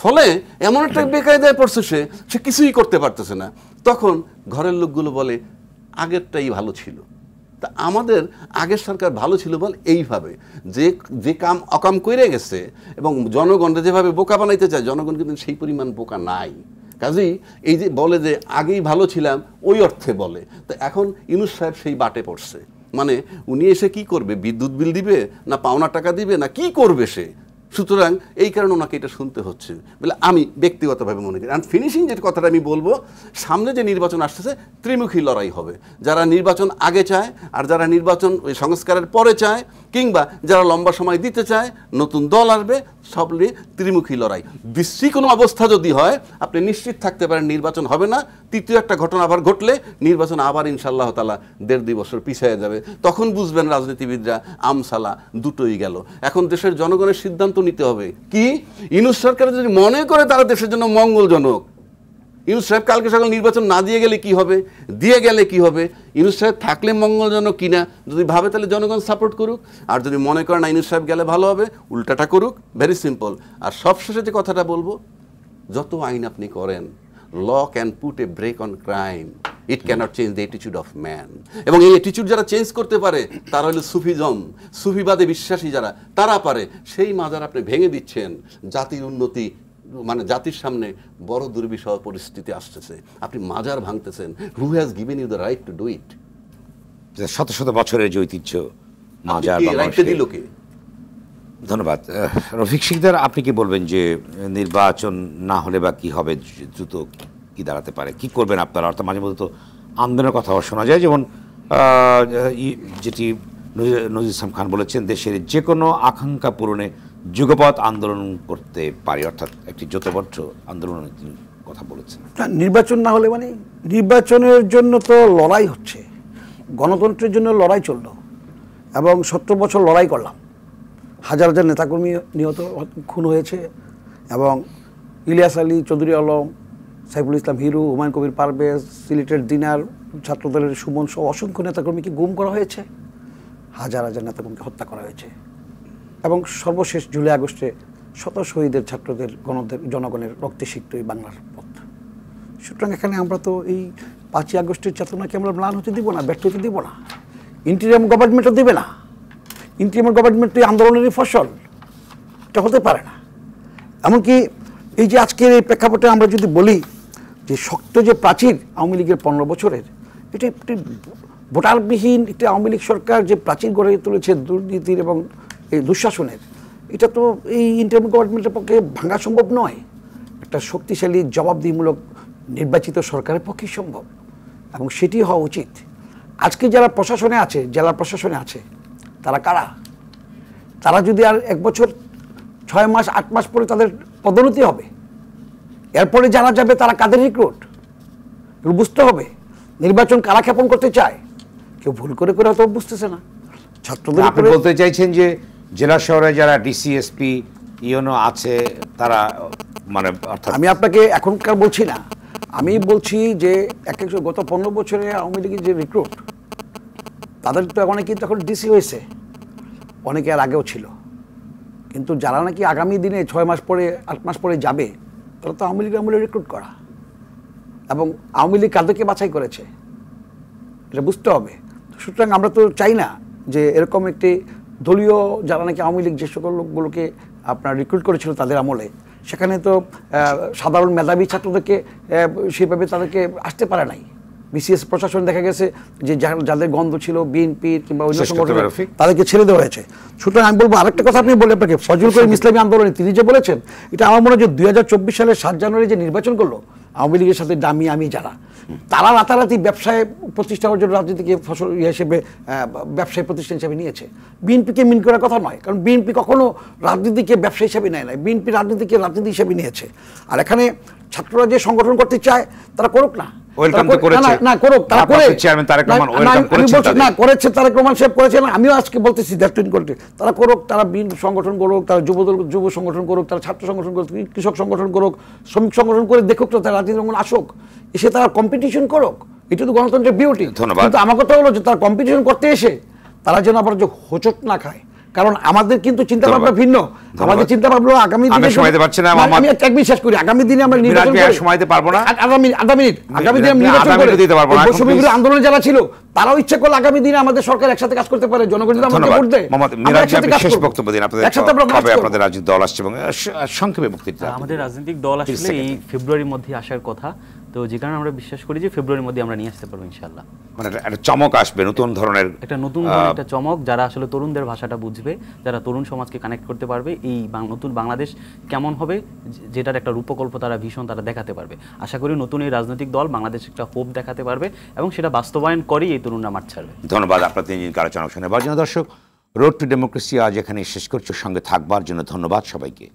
ফলে এমন একটা বেকায়দায় পড়ছে সে কিছুই করতে পারতেছে না। তখন ঘরের লোকগুলো বলে আগেরটাই ভালো ছিল। তা আমাদের আগের সরকার ভালো ছিল বল এইভাবে যে কাম অকাম করে গেছে এবং জনগণকে যেভাবে বোকা বানাইতে চায়, জনগণ কিন্তু সেই পরিমাণ বোকা নাই। কাজেই এই যে বলে যে আগেই ভালো ছিলাম ওই অর্থে বলে। তো এখন ইউনূস সাহেব সেই বাটে পড়ছে, মানে উনি এসে কি করবে, বিদ্যুৎ বিল দিবে না পাওনা টাকা দিবে না কি করবে সে, সুতরাং এই কারণে ওনাকে এটা শুনতে হচ্ছে বলে আমি ব্যক্তিগতভাবে মনে করি। আর ফিনিশিং যে কথাটা আমি বলবো, সামনে যে নির্বাচন আসতেছে ত্রিমুখী লড়াই হবে। যারা নির্বাচন আগে চায় আর যারা নির্বাচন ওই সংস্কারের পরে চায়, কিংবা যারা লম্বা সময় দিতে চায়, নতুন দল আসবে, সব নিয়ে ত্রিমুখী লড়াই। বিশ্রী কোনো অবস্থা যদি হয় আপনি নিশ্চিত থাকতে পারেন নির্বাচন হবে না। তৃতীয় একটা ঘটনা আবার ঘটলে নির্বাচন আবার ইনশাআল্লাহ তাআলা 1.5-2 বছর পিছিয়ে যাবে। তখন বুঝবেন রাজনীতিবিদরা আমসালা দুটোই গেল। এখন দেশের জনগণের সিদ্ধান্ত নিতে হবে কি, ইউনূস সরকার যদি মনে করে তারা দেশের জন্য মঙ্গলজনক, ইউনূস সাহেব কালকে সকাল নির্বাচন না দিয়ে গেলে কি হবে, দিয়ে গেলে কি হবে, ইউনূস সাহেব থাকলে মঙ্গলজনক কিনা যদি ভাবে তাহলে জনগণ সাপোর্ট করুক, আর যদি মনে করে না ইউনূস সাহেব গেলে ভালো হবে উল্টাটা করুক, ভেরি সিম্পল। আর সবশেষে যে কথাটা বলবো, যত আইন আপনি করেন, law can put a brake on crime, it can't change the attitude of man. এবং এই অ্যাটিটিউড যারা চেঞ্জ করতে পারে তারা হলো সুফিজম, সুফিবাদে বিশ্বাসী যারা, তারা পারে। সেই মাজার আপনি ভেঙে দিচ্ছেন, জাতির উন্নতি মানে জাতির সামনে বড় দুর্বিষহ পরিস্থিতি আসতেছে, আপনি মাজার ভাঙতেছেন। Who has given you the right to do it? শত শত বছরের যে ঐতিহ্য মাজার দিল কে? ধন্যবাদ। রফিক শিকদার, আপনি কি বলবেন যে নির্বাচন না হলে বা কি হবে, দ্রুত কি দাঁড়াতে পারে, কি করবেন আপনারা? অর্থাৎ মাঝে মধ্যে তো আন্দোলনের কথাও শোনা যায়, যেমন যেটি নজরুল ইসলাম খান বলেছেন, দেশের যে কোনো আকাঙ্ক্ষা পূরণে যুগপৎ আন্দোলন করতে পারি, অর্থাৎ একটি জোটবদ্ধ আন্দোলনের তিনি কথা বলেছেন। নির্বাচন না হলে মানে নির্বাচনের জন্য তো লড়াই হচ্ছে, গণতন্ত্রের জন্য লড়াই চলল এবং 70 বছর লড়াই করলাম, হাজার হাজার নেতাকর্মী নিহত খুন হয়েছে এবং ইলিয়াস আলী, চৌধুরী আলম, সাইফুল ইসলাম হিরু, হুমায়ুন কবির পারভেজ, সিলেটের দিনার, ছাত্রদলের সুমন সহ অসংখ্য নেতাকর্মীকে গুম করা হয়েছে, হাজার হাজার নেতাকর্মীকে হত্যা করা হয়েছে এবং সর্বশেষ জুলাই আগস্টে শত শহীদের, ছাত্রদের, জনগণের রক্তে সিক্ত এই বাংলার পথ। সুতরাং এখানে আমরা তো এই 5ই আগস্টের চেতনাকে আমরা ম্লান হতে দিব না, ব্যর্থ হতে দিব না। ইন্টিরিয়াম গভর্নমেন্টও দেবে না। ইন্টিরিয়াম গভর্নমেন্ট এই আন্দোলনেরই ফসল, এটা হতে পারে না। এমনকি এই যে আজকের এই প্রেক্ষাপটে আমরা যদি বলি যে শক্ত যে প্রাচীর আওয়ামী লীগের 15 বছরের, এটা একটি ভোটারবিহীন একটা আওয়ামী লীগ সরকার যে প্রাচীর গড়ে তুলেছে দুর্নীতির এবং এই দুঃশাসনের, এটা তো এই ইন্টারিম গভর্নমেন্টের পক্ষে ভাঙা সম্ভব নয়। একটা শক্তিশালী জবাবদিহিমূলক নির্বাচিত সরকারের পক্ষেই সম্ভব এবং সেটি হওয়া উচিত। আজকে যারা প্রশাসনে আছে, জেলা প্রশাসনে আছে, তারা কারা? তারা যদি আর 1 বছর 6 মাস 8 মাস পরে তাদের পদোন্নতি হবে, এরপরে যারা যাবে তারা কাদের রিক্রুট বুঝতে হবে। নির্বাচন কারা ক্ষেপণ করতে চায়, কেউ ভুল করে করে হয়তো বুঝতেছে না। ছাত্রদের আপনি বলতে চাইছেন যে জেলা শহরে যারা ডিসিএসপি ইউনো আছে তারা, মানে অর্থাৎ আমি আপনাকে এখনকার বলছি না, আমি বলছি যে গত 15 বছরে আওয়ামী লীগের যে রিক্রুট, তাদের তো অনেকে কিন্তু এখন ডিসি হয়েছে, অনেকে আর আগেও ছিল, কিন্তু যারা নাকি আগামী দিনে 6 মাস পরে 8 মাস পরে যাবে, তারা তো আওয়ামী লীগের আমলে রিক্রুট করা। এবং আওয়ামী লীগ কাদেরকে বাছাই করেছে এটা বুঝতে হবে। সুতরাং আমরা তো চাই না যে এরকম একটি দলীয় যারা নাকি আওয়ামী লীগ যে সকল লোকগুলোকে আপনার রিক্রুট করেছিল তাদের আমলে, সেখানে তো সাধারণ মেধাবী ছাত্রদেরকে সেইভাবে তাদেরকে আসতে পারে নাই। বিসিএস প্রশাসন দেখা গেছে যে যাদের গন্ধ ছিল বিএনপি কিংবা অন্য সংগঠনের, তাদেরকে ছেড়ে দেওয়া হয়েছে। সুতরাং আমি বলবো আরেকটা কথা আপনি বলে আপনাকে, ফজলুল করিম ইসলামী আন্দোলনে তিনি যে বলেছেন, এটা আমার মনে হয় যে 2024 সালের 7 জানুয়ারি যে নির্বাচন করলো আওয়ামী লীগের সাথে দামি আমি যারা, তারা রাতারাতি ব্যবসায় প্রতিষ্ঠা অর্জন রাজনীতিকে ফসল হিসেবে ব্যবসায়ী প্রতিষ্ঠান হিসেবে নিয়েছে। বিএনপিকে মিন করার কথা নয়, কারণ বিএনপি কখনো রাজনীতিকে ব্যবসা হিসেবে নেয় নাই, বিএনপি রাজনীতিকে রাজনীতি হিসেবে নিয়েছে। আর এখানে ছাত্ররা যে সংগঠন করতে চায় তারা করুক না, আমিও আজকে বলতেছি তারা করুক, তারা বিএনপি সংগঠন করুক, তারা যুব সংগঠন করুক, তারা ছাত্র সংগঠন করুক, কৃষক সংগঠন করুক, শ্রমিক সংগঠন করে দেখুক, তারা রাজনীতি অঙ্গনে আসুক, এসে তারা কম্পিটিশন করুক, এটা তো গণতন্ত্রের বিউটি। কিন্তু আমার কথা হলো যে তারা কম্পিটিশন করতে এসে তারা যেন আবার যে হোঁচট না খায়, কারণ আমাদের কিন্তু চিন্তা ভাবনা ভিন্ন। আমাদের চিন্তা ভাবনা আগামী দিনে আমি এক বিশ্বাস করি আগামী দিনে আমরা নির্বাচন করে সময় দিতে পারবো না, আগামী দিনে নির্বাচন করে বৈষম্য আন্দোলনে যারা ছিল তারাও ইচ্ছা করলে আগামী দিনে আমাদের সরকার একসাথে কাজ করতে পারে, জনগণ যদি আমাদের ভোট দেয়। শেষ বক্তব্য দিন আপনাদের রাজনৈতিক দল আসছে এবং সংক্ষেপে বক্তৃতা। আমাদের রাজনৈতিক দল আসলে এই ফেব্রুয়ারির মধ্যে আসার কথা, তো যে কারণে আমরা বিশ্বাস করি যে ফেব্রুয়ারির মধ্যে আমরা নিয়ে আসতে পারবো ইনশাআল্লাহ। মানে একটা চমক আসবে, নতুন ধরনের একটা চমক, যারা আসলে তরুণদের ভাষাটা বুঝবে, যারা তরুণ সমাজকে কানেক্ট করতে পারবে, এই নতুন বাংলাদেশ কেমন হবে যেটার একটা রূপকল্প তারা ভীষণ তারা দেখাতে পারবে। আশা করি নতুন এই রাজনৈতিক দল বাংলাদেশ একটা হোপ দেখাতে পারবে এবং সেটা বাস্তবায়ন করেই এই তরুণরা মাঠ ছাড়বে। ধন্যবাদ আপনার তিনজনকে আলোচনা শোনাবার জন্য। দর্শক, রোড টু ডেমোক্রেসি আজ এখানে শেষ করছি। সঙ্গে থাকবার জন্য ধন্যবাদ সবাইকে।